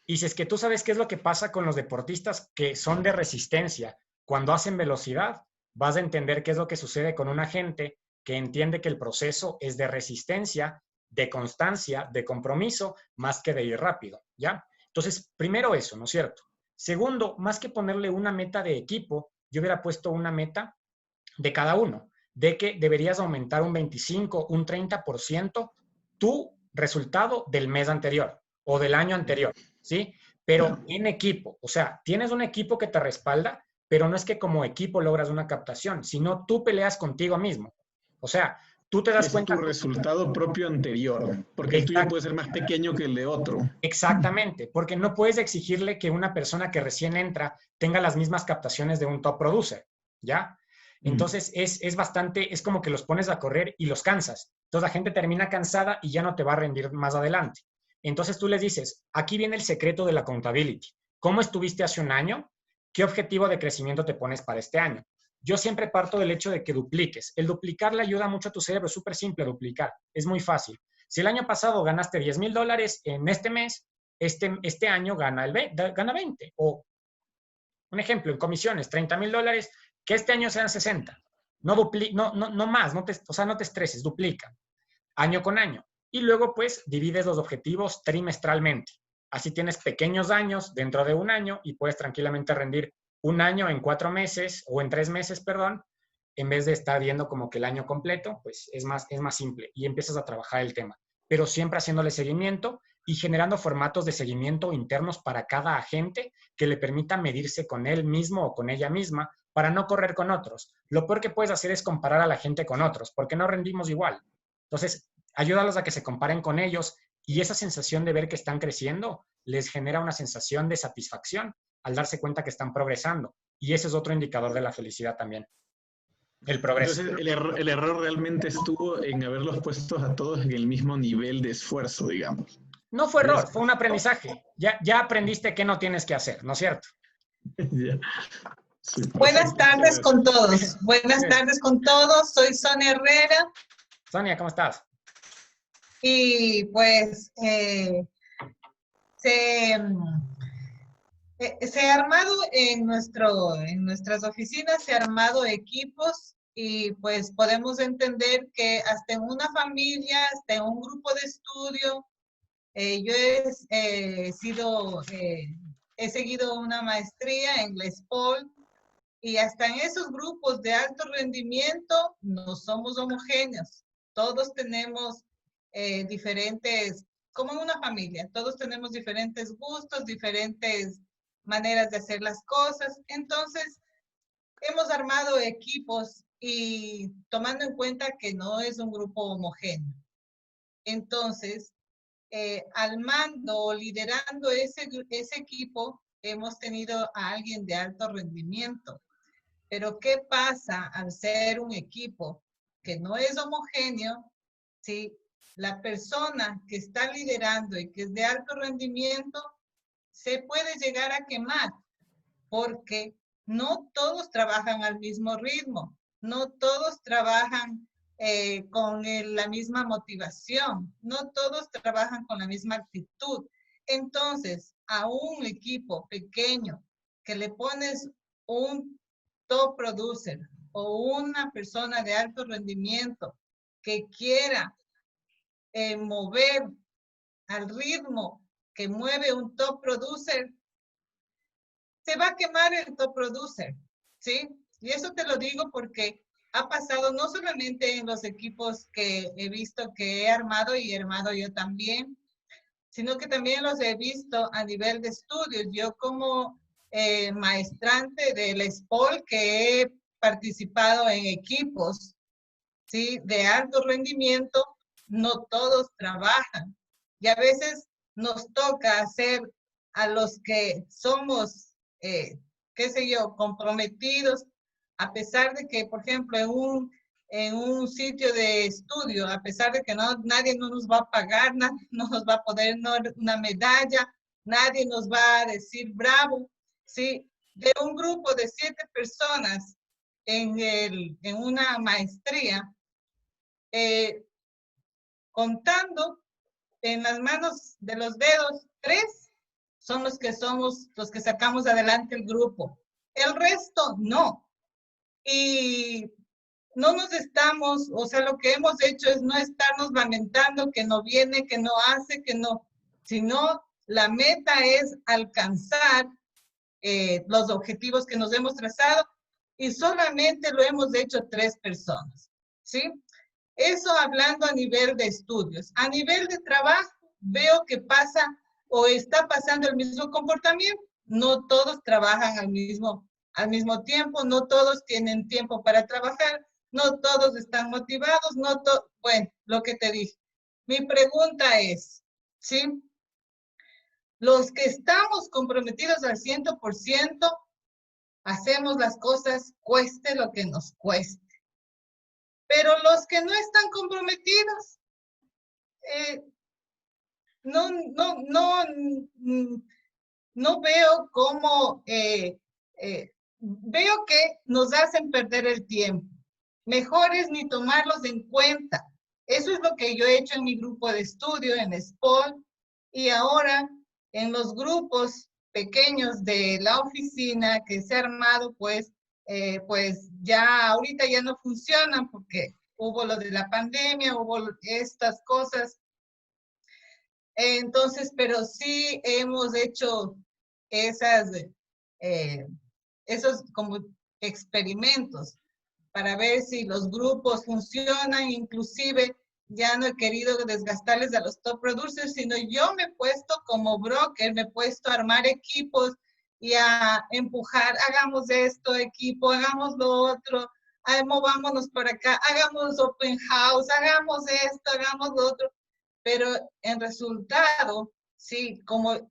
Y si es que tú sabes qué es lo que pasa con los deportistas que son de resistencia, cuando hacen velocidad, vas a entender qué es lo que sucede con una gente que entiende que el proceso es de resistencia, de constancia, de compromiso, más que de ir rápido, ¿ya? Entonces, primero eso, ¿no es cierto? Segundo, más que ponerle una meta de equipo, yo hubiera puesto una meta de cada uno, de que deberías aumentar un 25, un 30% tu resultado del mes anterior o del año anterior, ¿sí? Pero en equipo, o sea, tienes un equipo que te respalda, pero no es que como equipo logras una captación, sino tú peleas contigo mismo. O sea, tú te das cuenta... Es tu resultado propio anterior, porque el tuyo puede ser más pequeño que el de otro. Exactamente, porque no puedes exigirle que una persona que recién entra tenga las mismas captaciones de un top producer, ¿ya? Entonces es como que los pones a correr y los cansas. Entonces la gente termina cansada y ya no te va a rendir más adelante. Entonces tú les dices, aquí viene el secreto de la accountability. ¿Cómo estuviste hace un año? ¿Qué objetivo de crecimiento te pones para este año? Yo siempre parto del hecho de que dupliques. El duplicar le ayuda mucho a tu cerebro, es súper simple duplicar, es muy fácil. Si el año pasado ganaste $10,000 en este mes, este año gana 20. O, un ejemplo, en comisiones, $30,000, que este año sean 60. No más, no te estreses, duplica, año con año. Y luego, pues, divides los objetivos trimestralmente. Así tienes pequeños años dentro de un año y puedes tranquilamente rendir un año en 4 meses o en 3 meses, perdón, en vez de estar viendo como que el año completo, pues es más simple y empiezas a trabajar el tema, pero siempre haciéndole seguimiento y generando formatos de seguimiento internos para cada agente que le permita medirse con él mismo o con ella misma para no correr con otros. Lo peor que puedes hacer es comparar a la gente con otros, porque no rendimos igual. Entonces, ayúdalos a que se comparen con ellos y esa sensación de ver que están creciendo les genera una sensación de satisfacción al darse cuenta que están progresando. Y ese es otro indicador de la felicidad también, el progreso. Entonces, el error realmente estuvo en haberlos puesto a todos en el mismo nivel de esfuerzo, digamos. No fue error, fue un aprendizaje. Ya aprendiste qué no tienes que hacer, ¿no es cierto? Sí, Buenas tardes con todos. Buenas tardes con todos. Soy Sonia Herrera Sonia, ¿cómo estás? y pues se ha armado en nuestras oficinas, se ha armado equipos y pues podemos entender que hasta en una familia, hasta en un grupo de estudio, yo he seguido una maestría en la SPOL y hasta en esos grupos de alto rendimiento no somos homogéneos. Todos tenemos diferentes, como en una familia, todos tenemos diferentes gustos, diferentes maneras de hacer las cosas. Entonces, hemos armado equipos y tomando en cuenta que no es un grupo homogéneo. Entonces, al mando o liderando ese equipo, hemos tenido a alguien de alto rendimiento. Pero ¿qué pasa al ser un equipo que no es homogéneo? ¿Sí? La persona que está liderando y que es de alto rendimiento se puede llegar a quemar porque no todos trabajan al mismo ritmo, no todos trabajan con la misma motivación, no todos trabajan con la misma actitud. Entonces, a un equipo pequeño que le pones un top producer o una persona de alto rendimiento que quiera mover al ritmo que mueve un top producer, se va a quemar el top producer, ¿sí? Y eso te lo digo porque ha pasado no solamente en los equipos que he visto que he armado y he armado yo también, sino que también los he visto a nivel de estudios. Yo como maestrante del SPOL que he participado en equipos, ¿sí? De alto rendimiento, no todos trabajan. Y a veces nos toca hacer a los que somos, qué sé yo, comprometidos, a pesar de que, por ejemplo, en un sitio de estudio, a pesar de que nadie no nos va a pagar, nadie no nos va a poner una medalla, nadie nos va a decir bravo, ¿sí? De un grupo de 7 personas en una maestría, contando en las manos de los dedos, 3 son los que somos, los que sacamos adelante el grupo. El resto no. Y no nos estamos, o sea, lo que hemos hecho es no estarnos lamentando que no viene, que no hace, que no, sino la meta es alcanzar los objetivos que nos hemos trazado y solamente lo hemos hecho 3 personas, ¿sí? Eso hablando a nivel de estudios. A nivel de trabajo, veo que pasa o está pasando el mismo comportamiento. No todos trabajan al mismo tiempo, no todos tienen tiempo para trabajar, no todos están motivados, bueno, lo que te dije. Mi pregunta es, ¿sí? Los que estamos comprometidos al 100%, hacemos las cosas cueste lo que nos cueste. Pero los que no están comprometidos, no veo cómo, veo que nos hacen perder el tiempo. Mejor es ni tomarlos en cuenta. Eso es lo que yo he hecho en mi grupo de estudio, en SPOL, y ahora en los grupos pequeños de la oficina que se ha armado, pues ya ahorita ya no funcionan porque hubo lo de la pandemia, hubo estas cosas. Entonces, pero sí hemos hecho esos como experimentos para ver si los grupos funcionan. Inclusive ya no he querido desgastarles a los top producers, sino yo me he puesto como broker, me he puesto a armar equipos y a empujar, hagamos esto, equipo, hagamos lo otro, movámonos para acá, hagamos open house, hagamos esto, hagamos lo otro. Pero en resultado, sí, como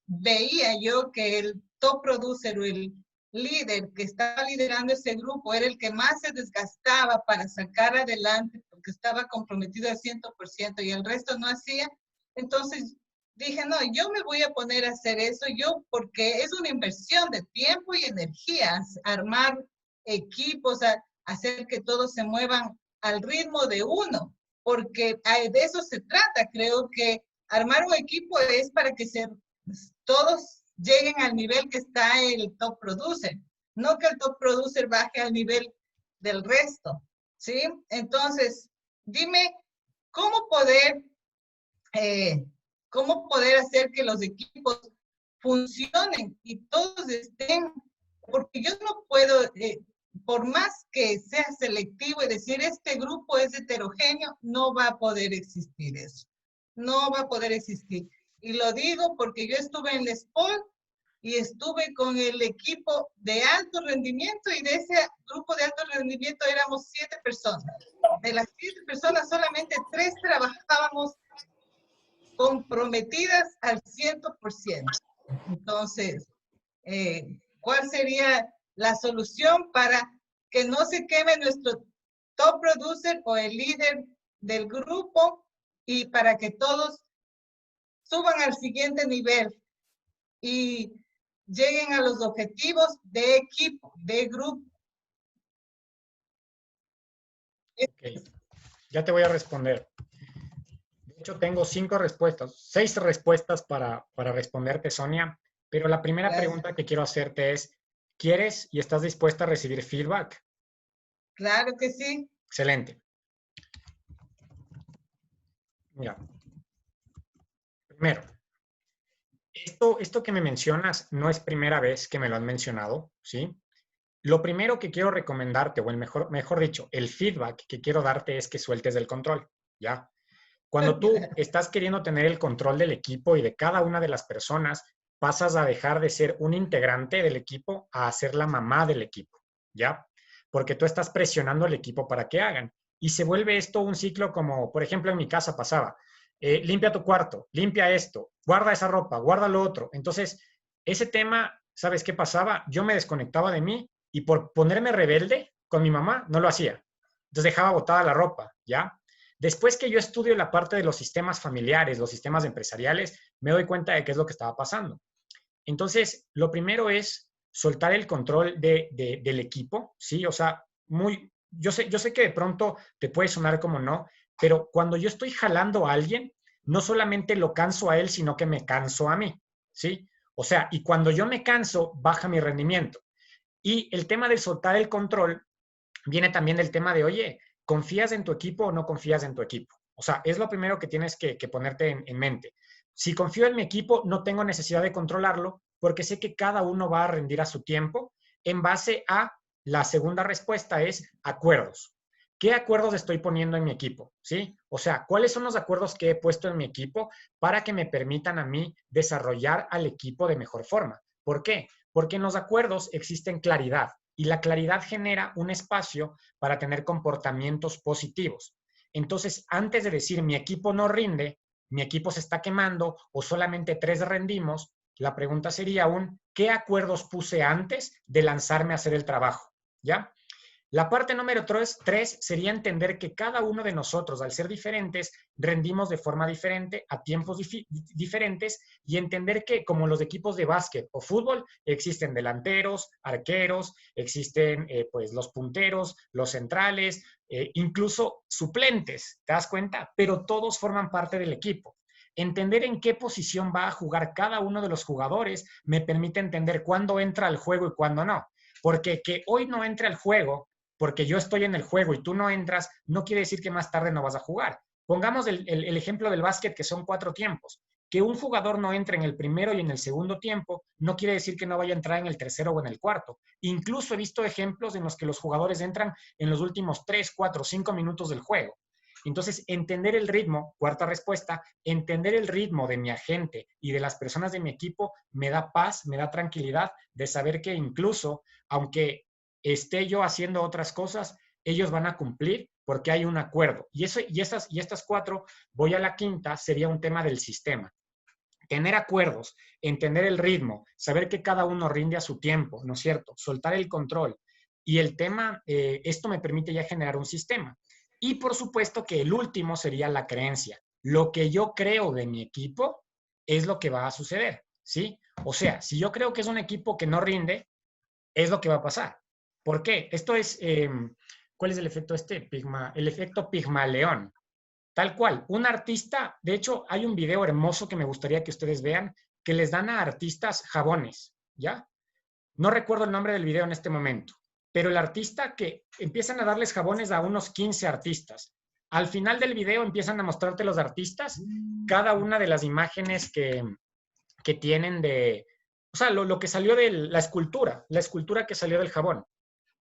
veía yo que el top producer o el líder que estaba liderando ese grupo era el que más se desgastaba para sacar adelante porque estaba comprometido al 100% y el resto no hacía, Entonces dije, no, yo me voy a poner a hacer eso yo porque es una inversión de tiempo y energía, armar equipos, hacer que todos se muevan al ritmo de uno, porque de eso se trata. Creo que armar un equipo es para que todos lleguen al nivel que está el top producer, no que el top producer baje al nivel del resto, ¿sí? Entonces, dime, ¿cómo poder hacer que los equipos funcionen y todos estén? Porque yo no puedo, por más que sea selectivo y decir este grupo es heterogéneo, no va a poder existir eso. No va a poder existir. Y lo digo porque yo estuve en Les Paul y estuve con el equipo de alto rendimiento y de ese grupo de alto rendimiento éramos 7 personas. De las 7 personas, solamente 3 trabajábamos comprometidas al 100%. Entonces, ¿cuál sería la solución para que no se queme nuestro top producer o el líder del grupo y para que todos suban al siguiente nivel y lleguen a los objetivos de equipo, de grupo? Okay. Ya te voy a responder. De hecho, tengo 5 respuestas, 6 respuestas para responderte, Sonia. Pero la primera pregunta que quiero hacerte es, ¿quieres y estás dispuesta a recibir feedback? Claro que sí. Excelente. Mira, primero, esto que me mencionas no es primera vez que me lo han mencionado, ¿sí? Lo primero que quiero recomendarte, o mejor dicho, el feedback que quiero darte es que sueltes el control, ¿ya? Cuando tú estás queriendo tener el control del equipo y de cada una de las personas, pasas a dejar de ser un integrante del equipo a ser la mamá del equipo, ¿ya? Porque tú estás presionando al equipo para que hagan. Y se vuelve esto un ciclo como, por ejemplo, en mi casa pasaba, limpia tu cuarto, limpia esto, guarda esa ropa, guarda lo otro. Entonces, ese tema, ¿sabes qué pasaba? Yo me desconectaba de mí y por ponerme rebelde con mi mamá, no lo hacía. Entonces dejaba botada la ropa, ¿ya? Después que yo estudio la parte de los sistemas familiares, los sistemas empresariales, me doy cuenta de qué es lo que estaba pasando. Entonces, lo primero es soltar el control del equipo, ¿sí? O sea, yo sé que de pronto te puede sonar como no, pero cuando yo estoy jalando a alguien, no solamente lo canso a él, sino que me canso a mí, ¿sí? O sea, y cuando yo me canso, baja mi rendimiento. Y el tema de soltar el control viene también del tema de, oye, ¿confías en tu equipo o no confías en tu equipo? O sea, es lo primero que tienes que ponerte en mente. Si confío en mi equipo, no tengo necesidad de controlarlo porque sé que cada uno va a rendir a su tiempo en base a la segunda respuesta es acuerdos. ¿Qué acuerdos estoy poniendo en mi equipo? ¿Sí? O sea, ¿cuáles son los acuerdos que he puesto en mi equipo para que me permitan a mí desarrollar al equipo de mejor forma? ¿Por qué? Porque en los acuerdos existen claridad y la claridad genera un espacio para tener comportamientos positivos. Entonces, antes de decir mi equipo no rinde, mi equipo se está quemando o solamente 3 rendimos, la pregunta sería ¿qué acuerdos puse antes de lanzarme a hacer el trabajo? ¿Ya? La parte número 3 sería entender que cada uno de nosotros, al ser diferentes, rendimos de forma diferente, a tiempos diferentes, y entender que como los equipos de básquet o fútbol, existen delanteros, arqueros, existen pues los punteros, los centrales, incluso suplentes, ¿te das cuenta? Pero todos forman parte del equipo. Entender en qué posición va a jugar cada uno de los jugadores me permite entender cuándo entra al juego y cuándo no. Porque que hoy no entre al juego porque yo estoy en el juego y tú no entras, no quiere decir que más tarde no vas a jugar. Pongamos el ejemplo del básquet, que son 4 tiempos. Que un jugador no entre en el primero y en el segundo tiempo, no quiere decir que no vaya a entrar en el tercero o en el cuarto. Incluso he visto ejemplos en los que los jugadores entran en los últimos 3, 4, 5 minutos del juego. Entonces, entender el ritmo, cuarta respuesta, entender el ritmo de mi agente y de las personas de mi equipo me da paz, me da tranquilidad de saber que incluso, aunque esté yo haciendo otras cosas, ellos van a cumplir porque hay un acuerdo. Y estas 4, voy a la quinta, sería un tema del sistema. Tener acuerdos, entender el ritmo, saber que cada uno rinde a su tiempo, ¿no es cierto? Soltar el control. Y el tema, esto me permite ya generar un sistema. Y por supuesto que el último sería la creencia. lo que yo creo de mi equipo es lo que va a suceder, ¿sí? O sea, si yo creo que es un equipo que no rinde, es lo que va a pasar. ¿Por qué? Esto es, ¿cuál es el efecto el efecto Pigmaleón. Tal cual, un artista, de hecho, hay un video hermoso que me gustaría que ustedes vean, que les dan a artistas jabones, ¿ya? No recuerdo el nombre del video en este momento, pero el artista que empiezan a darles jabones a unos 15 artistas. Al final del video empiezan a mostrarte los artistas cada una de las imágenes que tienen de, o sea, lo que salió de la escultura que salió del jabón.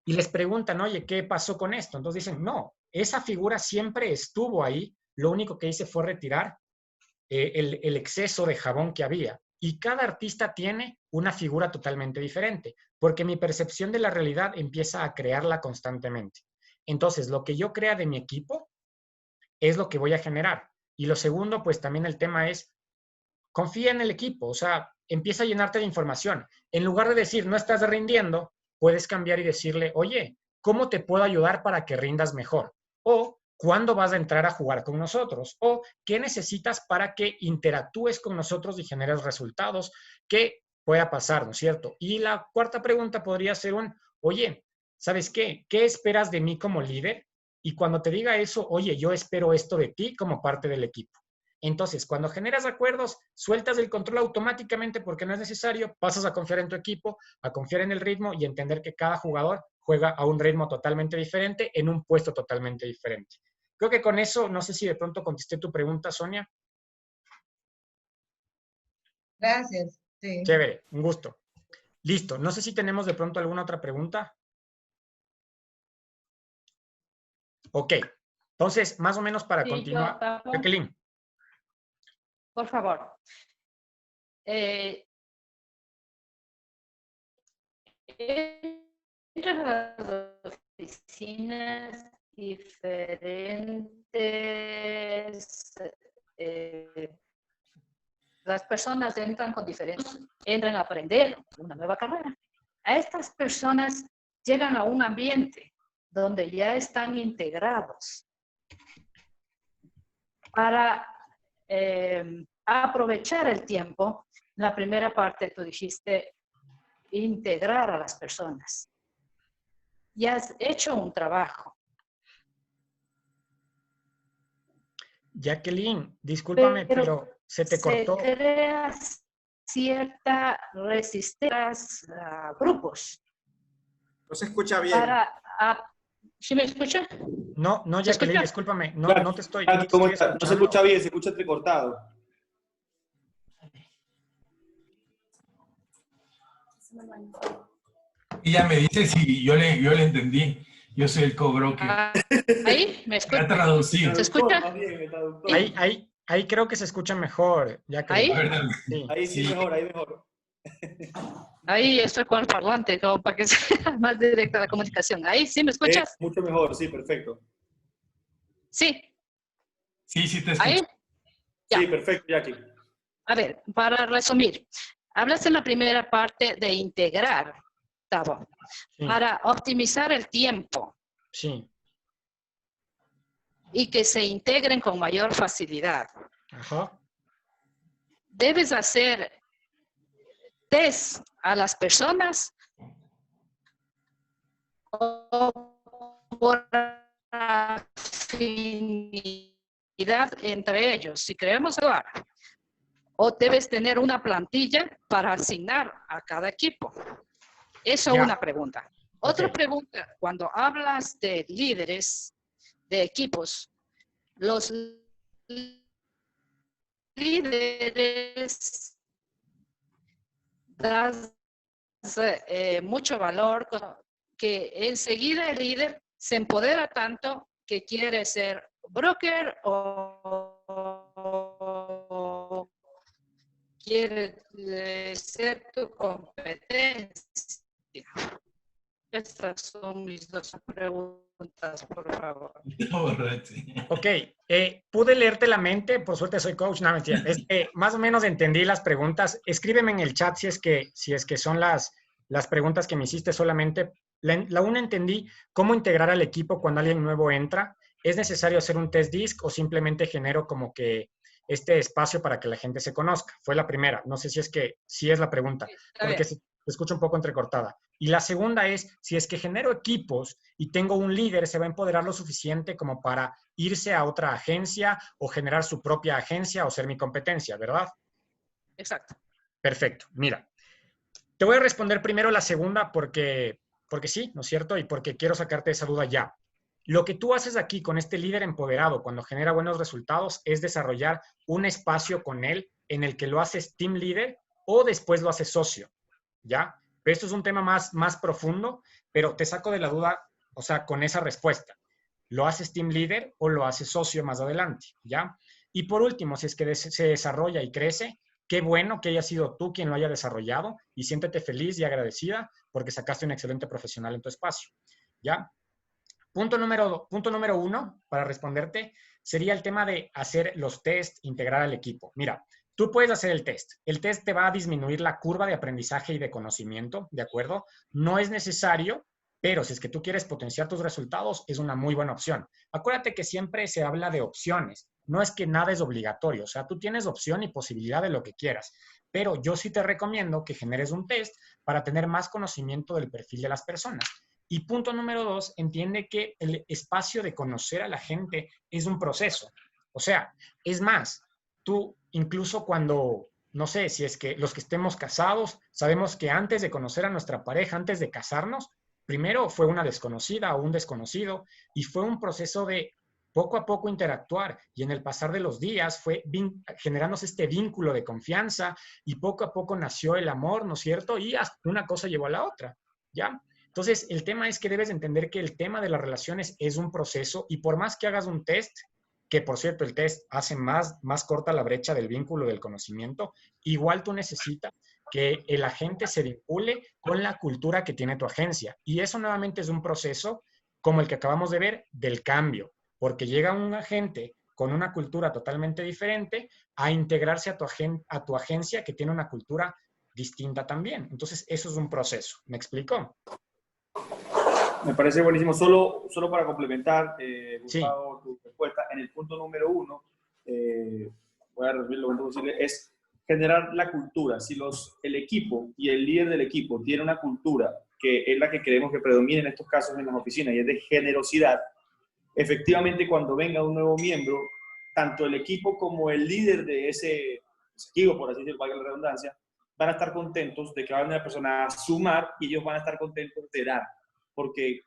Y les preguntan, oye, ¿qué pasó con esto? Entonces dicen, no, esa figura siempre estuvo ahí, lo único que hice fue retirar el exceso de jabón que había. Y cada artista tiene una figura totalmente diferente, porque mi percepción de la realidad empieza a crearla constantemente. Entonces, lo que yo crea de mi equipo es lo que voy a generar. Y lo segundo, pues también el tema es, confía en el equipo, o sea, empieza a llenarte de información. En lugar de decir, no estás rindiendo, puedes cambiar y decirle, oye, ¿cómo te puedo ayudar para que rindas mejor? O, ¿cuándo vas a entrar a jugar con nosotros? O, ¿qué necesitas para que interactúes con nosotros y generes resultados que pueda pasar, ¿no es cierto? Y la cuarta pregunta podría ser oye, ¿sabes qué? ¿Qué esperas de mí como líder? Y cuando te diga eso, oye, yo espero esto de ti como parte del equipo. Entonces, cuando generas acuerdos, sueltas el control automáticamente porque no es necesario, pasas a confiar en tu equipo, a confiar en el ritmo y entender que cada jugador juega a un ritmo totalmente diferente, en un puesto totalmente diferente. Creo que con eso, no sé si de pronto contesté tu pregunta, Sonia. Gracias. Sí. Chévere, un gusto. Listo, no sé si tenemos de pronto alguna otra pregunta. Ok, entonces, más o menos para continuar. Jacqueline. Por favor. Entre las oficinas diferentes, las personas entran con diferentes, entran a aprender una nueva carrera. A estas personas llegan a un ambiente donde ya están integrados para aprovechar el tiempo. La primera parte tú dijiste integrar a las personas. Ya has hecho un trabajo. Jacqueline, discúlpame, pero se te cortó. Se crea cierta resistencia a grupos. No se escucha bien. ¿Sí me escucha? No, Jacqueline, discúlpame. No, claro, no te estoy. Claro, no se escucha bien, se escucha entrecortado. Ella me dice si yo le entendí. Yo soy el co-broker. Ahí, ¿me escucha? ¿Se escucha? Ahí creo que se escucha mejor. Jacqueline. Ahí sí, mejor, ahí mejor. Ahí estoy con el parlante, como para que sea más directa la comunicación. Ahí, ¿sí me escuchas? Mucho mejor, sí, perfecto. Sí. Sí, te escucho. ¿Ahí? Ya. Sí, perfecto, Jackie. A ver, para resumir, hablas en la primera parte de integrar, Tavo, para optimizar el tiempo. Sí. Y que se integren con mayor facilidad. Ajá. Debes hacer test a las personas o por afinidad entre ellos. Si queremos hablar, o debes tener una plantilla para asignar a cada equipo. Eso es una pregunta. Otra pregunta, cuando hablas de líderes de equipos, los líderes das mucho valor, que enseguida el líder se empodera tanto que quiere ser broker o quiere ser tu competencia. Estas son mis dos preguntas, por favor. Ok, pude leerte la mente, por suerte soy coach, no mentira. Más o menos entendí las preguntas. Escríbeme en el chat si es que son las preguntas que me hiciste solamente. La una entendí cómo integrar al equipo cuando alguien nuevo entra. ¿es necesario hacer un test DISC o simplemente genero como que este espacio para que la gente se conozca? Fue la primera. No sé si es que sí es la pregunta, porque se escucha un poco entrecortada. Y la segunda es, si es que genero equipos y tengo un líder, ¿se va a empoderar lo suficiente como para irse a otra agencia o generar su propia agencia o ser mi competencia, verdad? Exacto. Perfecto. Mira, te voy a responder primero la segunda porque sí, ¿no es cierto? Y porque quiero sacarte esa duda ya. Lo que tú haces aquí con este líder empoderado cuando genera buenos resultados es desarrollar un espacio con él en el que lo haces team leader o después lo haces socio, ¿ya? Pero esto es un tema más profundo, pero te saco de la duda, o sea, con esa respuesta. ¿Lo haces team leader o lo haces socio más adelante, ¿ya? Y por último, si es que se desarrolla y crece, qué bueno que haya sido tú quien lo haya desarrollado y siéntete feliz y agradecida porque sacaste un excelente profesional en tu espacio, ¿ya? Punto número 1, para responderte, sería el tema de hacer los test, integrar al equipo. Mira, tú puedes hacer el test. El test te va a disminuir la curva de aprendizaje y de conocimiento, ¿de acuerdo? No es necesario, pero si es que tú quieres potenciar tus resultados, es una muy buena opción. Acuérdate que siempre se habla de opciones. No es que nada es obligatorio. O sea, tú tienes opción y posibilidad de lo que quieras. Pero yo sí te recomiendo que generes un test para tener más conocimiento del perfil de las personas. Y punto número 2, entiende que el espacio de conocer a la gente es un proceso. O sea, es más, tú incluso cuando, no sé, si es que los que estemos casados, sabemos que antes de conocer a nuestra pareja, antes de casarnos, primero fue una desconocida o un desconocido y fue un proceso de poco a poco interactuar y en el pasar de los días fue generándose este vínculo de confianza y poco a poco nació el amor, ¿no es cierto? Y una cosa llevó a la otra, ¿ya? Entonces, el tema es que debes entender que el tema de las relaciones es un proceso y por más que hagas un test, que por cierto el test hace más corta la brecha del vínculo del conocimiento, igual tú necesitas que el agente se vincule con la cultura que tiene tu agencia. Y eso nuevamente es un proceso como el que acabamos de ver del cambio, porque llega un agente con una cultura totalmente diferente a integrarse a tu agencia que tiene una cultura distinta también. Entonces, eso es un proceso. ¿Me explico? Me parece buenísimo. Solo para complementar, Gustavo, tu respuesta, en el punto número 1, voy a resumir lo que posible, es generar la cultura. Si el equipo y el líder del equipo tiene una cultura que es la que queremos que predomine en estos casos en las oficinas y es de generosidad, efectivamente cuando venga un nuevo miembro, tanto el equipo como el líder de ese equipo, por así decirlo, valga la redundancia, van a estar contentos de que va a venir una persona a sumar y ellos van a estar contentos de dar, porque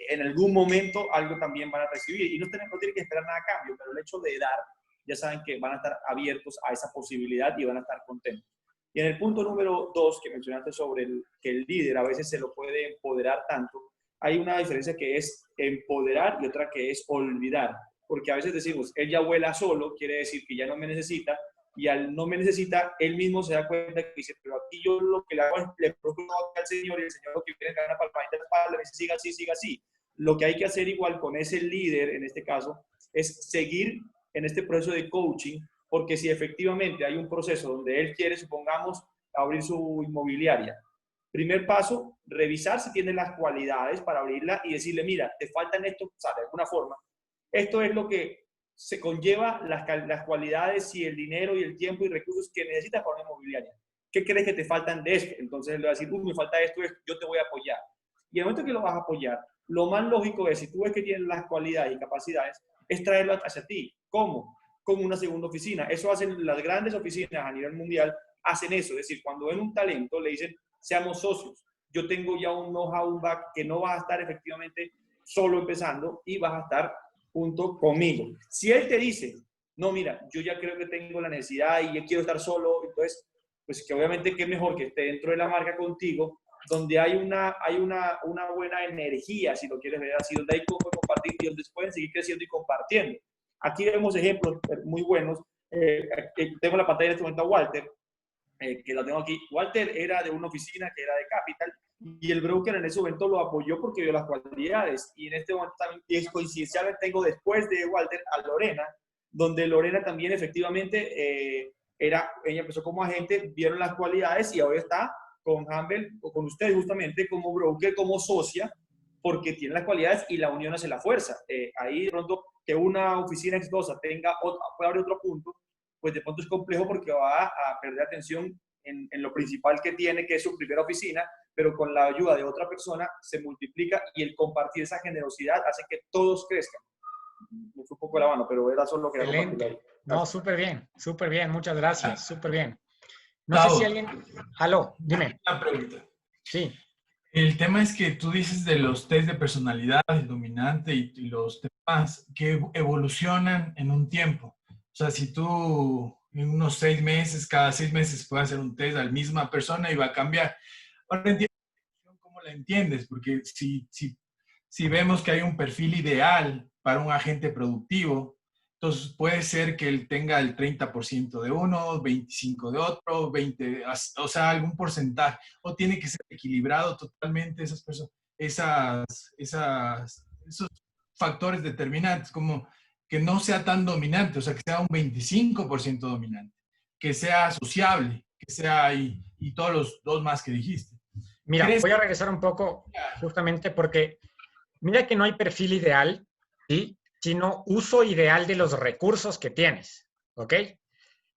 en algún momento algo también van a recibir y no tienen que esperar nada a cambio, pero el hecho de dar, ya saben que van a estar abiertos a esa posibilidad y van a estar contentos. Y en el punto número 2 que mencionaste sobre que el líder a veces se lo puede empoderar tanto, hay una diferencia que es empoderar y otra que es olvidar, porque a veces decimos, él ya vuela solo, quiere decir que ya no me necesita, y al no me necesita, él mismo se da cuenta que dice, pero aquí yo lo que le hago es, le procuro al Señor y el Señor lo que quiere es dar una palmadita en la espalda, me dice, siga así, siga así. Lo que hay que hacer igual con ese líder, en este caso, es seguir en este proceso de coaching, porque si efectivamente hay un proceso donde él quiere, supongamos, abrir su inmobiliaria, primer paso, revisar si tiene las cualidades para abrirla y decirle, mira, te faltan esto, o sea, de alguna forma, esto es lo que se conlleva las cualidades y el dinero y el tiempo y recursos que necesitas para una inmobiliaria. ¿Qué crees que te faltan de esto? Entonces él le va a decir, me falta esto, yo te voy a apoyar. Y en el momento que lo vas a apoyar, lo más lógico es, si tú ves que tienes las cualidades y capacidades, es traerlo hacia ti. ¿Cómo? Como una segunda oficina. Eso hacen las grandes oficinas a nivel mundial, hacen eso. Es decir, cuando ven un talento, le dicen, seamos socios. Yo tengo ya un know-how, un back, que no vas a estar efectivamente solo empezando y vas a estar junto conmigo. Si él te dice, no, mira, yo ya creo que tengo la necesidad y yo quiero estar solo, entonces, pues que obviamente que es mejor que esté dentro de la marca contigo, donde hay una buena energía, si lo quieres ver así, donde hay cómo compartir y donde pueden seguir creciendo y compartiendo. Aquí vemos ejemplos muy buenos. Tengo la pantalla en este momento a Walter, que la tengo aquí. Walter era de una oficina que era de Capital y el broker en ese momento lo apoyó porque vio las cualidades. Y en este momento también es coincidencial, tengo después de Walter a Lorena, donde Lorena también efectivamente ella empezó como agente, vieron las cualidades y ahora está con Humble o con ustedes justamente como broker, como socia, porque tiene las cualidades y la unión hace la fuerza. Ahí de pronto que una oficina exitosa puede abrir otro punto, pues de pronto es complejo porque va a perder atención en lo principal que tiene, que es su primera oficina, pero con la ayuda de otra persona se multiplica y el compartir esa generosidad hace que todos crezcan. Me fue un poco la mano, pero era solo lo que era Excelente. No, súper bien, muchas gracias, súper bien. No Tao, sé si alguien... Aló, dime. Una pregunta. Sí. El tema es que tú dices de los test de personalidad, el dominante y los demás que evolucionan en un tiempo. O sea, si tú en unos 6 meses, cada 6 meses puedes hacer un test a la misma persona y va a cambiar. Ahora entiendo cómo la entiendes, porque si vemos que hay un perfil ideal para un agente productivo, entonces puede ser que él tenga el 30% de uno, 25% de otro, 20%, o sea, algún porcentaje, o tiene que ser equilibrado totalmente esas personas, esos factores determinantes, como que no sea tan dominante, o sea, que sea un 25% dominante, que sea sociable, que sea y todos los dos más que dijiste. Mira, voy a regresar un poco justamente porque mira que no hay perfil ideal, ¿sí? Sino uso ideal de los recursos que tienes, ¿ok?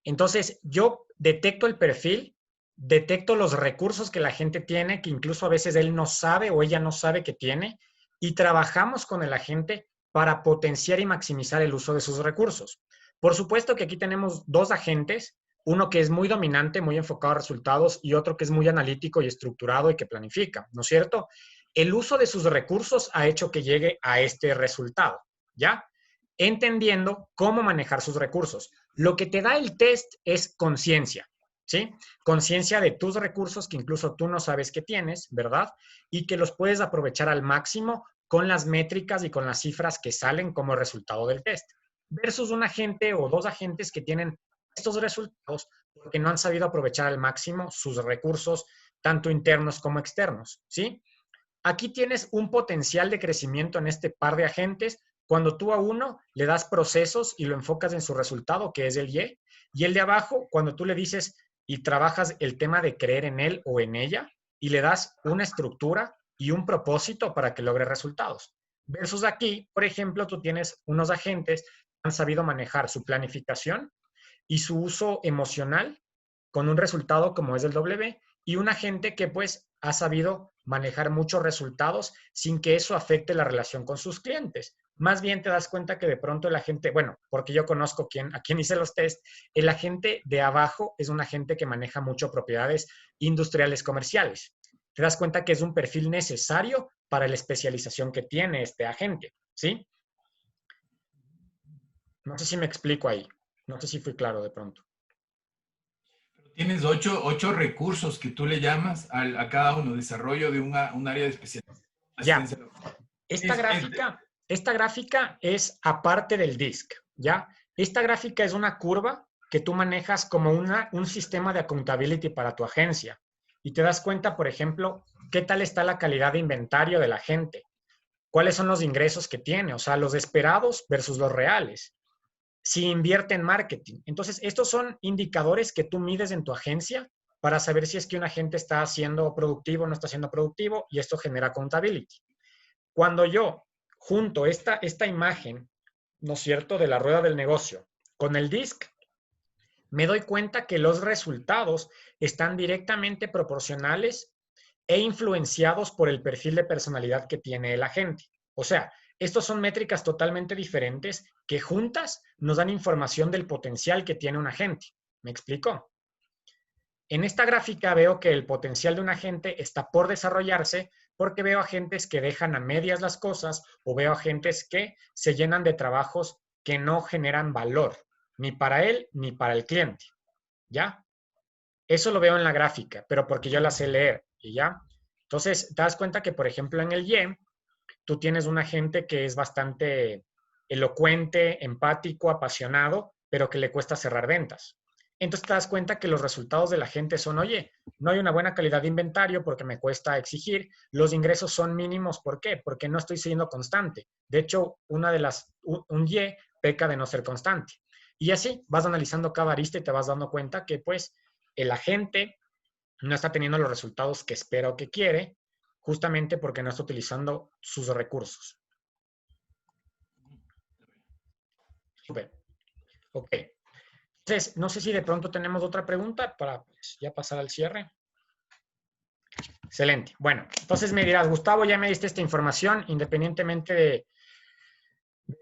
Entonces, yo detecto el perfil, detecto los recursos que la gente tiene, que incluso a veces él no sabe o ella no sabe que tiene, y trabajamos con el agente para potenciar y maximizar el uso de sus recursos. Por supuesto que aquí tenemos 2 agentes, uno que es muy dominante, muy enfocado a resultados, y otro que es muy analítico y estructurado y que planifica, ¿no es cierto? El uso de sus recursos ha hecho que llegue a este resultado, ¿ya? Entendiendo cómo manejar sus recursos. Lo que te da el test es conciencia, ¿sí? Conciencia de tus recursos que incluso tú no sabes que tienes, ¿verdad? Y que los puedes aprovechar al máximo con las métricas y con las cifras que salen como resultado del test. Versus un agente o 2 agentes que tienen estos resultados porque no han sabido aprovechar al máximo sus recursos, tanto internos como externos, ¿sí? Aquí tienes un potencial de crecimiento en este par de agentes cuando tú a uno le das procesos y lo enfocas en su resultado, que es el y el de abajo, cuando tú le dices y trabajas el tema de creer en él o en ella y le das una estructura y un propósito para que logre resultados. Versus aquí, por ejemplo, tú tienes unos agentes que han sabido manejar su planificación y su uso emocional con un resultado como es el W y un agente que pues ha sabido manejar muchos resultados sin que eso afecte la relación con sus clientes. Más bien te das cuenta que de pronto el agente, bueno, porque yo conozco a quién hice los test, el agente de abajo es un agente que maneja mucho propiedades industriales comerciales. Te das cuenta que es un perfil necesario para la especialización que tiene este agente, ¿sí? No sé si me explico ahí. No sé si fui claro de pronto. Tienes 8 recursos que tú le llamas a cada uno, desarrollo de un área de especialización. Ya, esta gráfica es aparte del DISC, ¿ya? Esta gráfica es una curva que tú manejas como un sistema de accountability para tu agencia. Y te das cuenta, por ejemplo, qué tal está la calidad de inventario de la gente, cuáles son los ingresos que tiene, o sea, los esperados versus los reales. Si invierte en marketing. Entonces, estos son indicadores que tú mides en tu agencia para saber si es que un agente está siendo productivo o no está siendo productivo y esto genera accountability. Cuando yo junto esta imagen, ¿no es cierto?, de la rueda del negocio con el DISC, me doy cuenta que los resultados están directamente proporcionales e influenciados por el perfil de personalidad que tiene el agente. O sea, estos son métricas totalmente diferentes que juntas nos dan información del potencial que tiene un agente. ¿Me explico? En esta gráfica veo que el potencial de un agente está por desarrollarse porque veo agentes que dejan a medias las cosas o veo agentes que se llenan de trabajos que no generan valor, ni para él ni para el cliente. ¿Ya? Eso lo veo en la gráfica, pero porque yo la sé leer. ¿Y ya? Entonces, te das cuenta que, por ejemplo, en el Y, tú tienes un agente que es bastante elocuente, empático, apasionado, pero que le cuesta cerrar ventas. Entonces te das cuenta que los resultados de la gente son, oye, no hay una buena calidad de inventario porque me cuesta exigir, los ingresos son mínimos, ¿por qué? Porque no estoy siendo constante. De hecho, un Y peca de no ser constante. Y así vas analizando cada arista y te vas dando cuenta que pues el agente no está teniendo los resultados que espera o que quiere, justamente porque no está utilizando sus recursos. Súper. Ok. Entonces, no sé si de pronto tenemos otra pregunta para pues, ya pasar al cierre. Excelente. Bueno, entonces me dirás, Gustavo, ya me diste esta información, independientemente de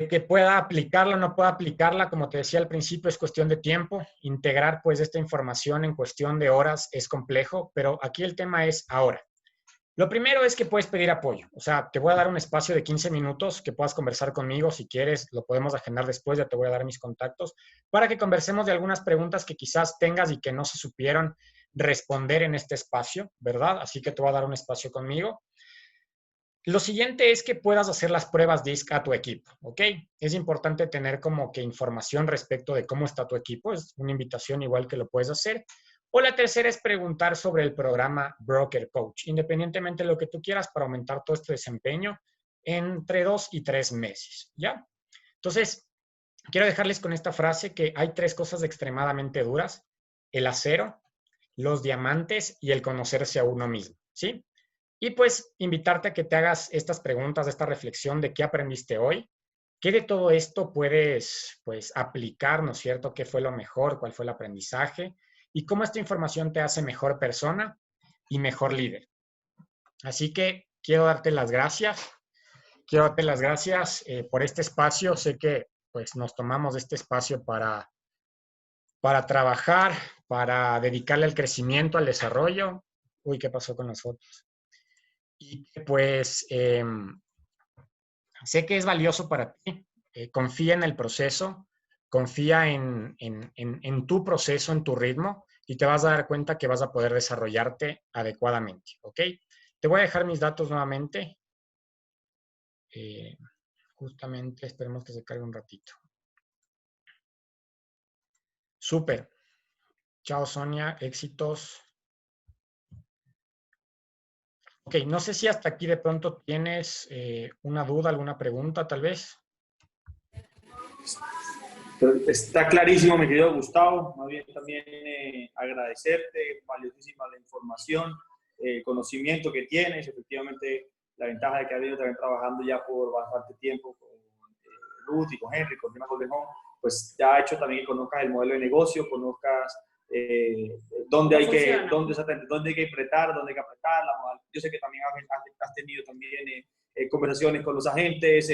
que pueda aplicarla o no pueda aplicarla, como te decía al principio, es cuestión de tiempo. Integrar pues esta información en cuestión de horas es complejo, pero aquí el tema es ahora. Lo primero es que puedes pedir apoyo. O sea, te voy a dar un espacio de 15 minutos que puedas conversar conmigo. Si quieres, lo podemos agendar después, ya te voy a dar mis contactos, para que conversemos de algunas preguntas que quizás tengas y que no se supieron responder en este espacio, ¿verdad? Así que te voy a dar un espacio conmigo. Lo siguiente es que puedas hacer las pruebas DISC a tu equipo, ¿ok? Es importante tener como que información respecto de cómo está tu equipo. Es una invitación igual que lo puedes hacer. O la tercera es preguntar sobre el programa Broker Coach, independientemente de lo que tú quieras para aumentar todo este desempeño entre 2 y 3 meses, ¿ya? Entonces, quiero dejarles con esta frase que hay 3 cosas extremadamente duras: el acero, los diamantes y el conocerse a uno mismo, ¿sí? Y pues invitarte a que te hagas estas preguntas, esta reflexión de qué aprendiste hoy, qué de todo esto puedes pues aplicar, ¿no es cierto? ¿Qué fue lo mejor? ¿Cuál fue el aprendizaje? Y cómo esta información te hace mejor persona y mejor líder. Así que quiero darte las gracias. Quiero darte las gracias por este espacio. Sé que pues nos tomamos este espacio para trabajar, para dedicarle al crecimiento, al desarrollo. Uy, ¿qué pasó con las fotos? Y pues sé que es valioso para ti. Confía en el proceso, confía en tu proceso, en tu ritmo, y te vas a dar cuenta que vas a poder desarrollarte adecuadamente, ¿ok? Te voy a dejar mis datos nuevamente. Justamente, esperemos que se cargue un ratito. Súper. Chao, Sonia. Éxitos. Ok, no sé si hasta aquí de pronto tienes una duda, alguna pregunta, tal vez. Está clarísimo, mi querido Gustavo. Más bien también agradecerte, valiosísima la información, el conocimiento que tienes. Efectivamente, la ventaja de que has venido también trabajando ya por bastante tiempo con Ruth y con Henry, con Dina Goldemont, pues ya ha hecho también que conozcas el modelo de negocio, conozcas dónde hay que apretar, dónde hay que apretar. Yo sé que también has tenido también conversaciones con los agentes,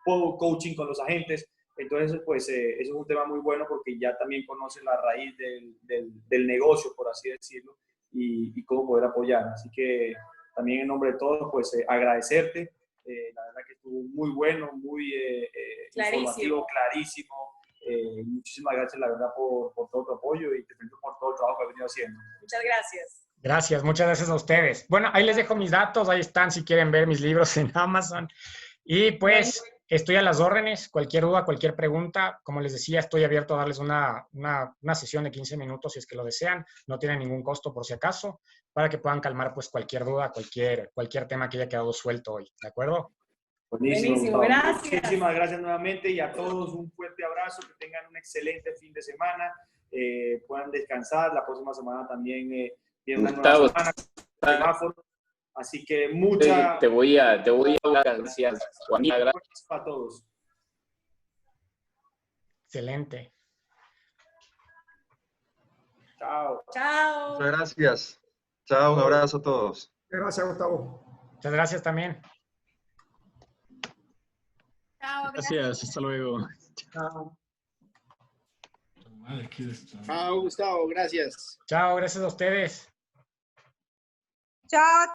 coaching con los agentes. Entonces, pues eso es un tema muy bueno porque ya también conoces la raíz del negocio, por así decirlo, y cómo poder apoyar. Así que también en nombre de todos, pues agradecerte. La verdad que estuvo muy bueno, muy informativo, clarísimo. Muchísimas gracias, la verdad, por todo tu apoyo y te felicito por todo el trabajo que has venido haciendo. Muchas gracias. Gracias, muchas gracias a ustedes. Bueno, ahí les dejo mis datos, ahí están si quieren ver mis libros en Amazon. Y pues estoy a las órdenes, cualquier duda, cualquier pregunta, como les decía, estoy abierto a darles una sesión de 15 minutos si es que lo desean, no tiene ningún costo por si acaso, para que puedan calmar pues cualquier duda, cualquier tema que haya quedado suelto hoy, ¿de acuerdo? Buenísimo, gracias. Muchísimas gracias nuevamente y a todos un fuerte abrazo, que tengan un excelente fin de semana, puedan descansar, la próxima semana también viene una nueva semana, semáforo. Así que te voy a dar gracias, Juanita. Gracias a todos. Excelente. Chao. Chao. Muchas gracias. Chao, un abrazo a todos. Gracias, Gustavo. Muchas gracias también. Chao. Gracias, hasta luego. Chao. Chao, Gustavo, gracias. Chao, gracias a ustedes. Chao.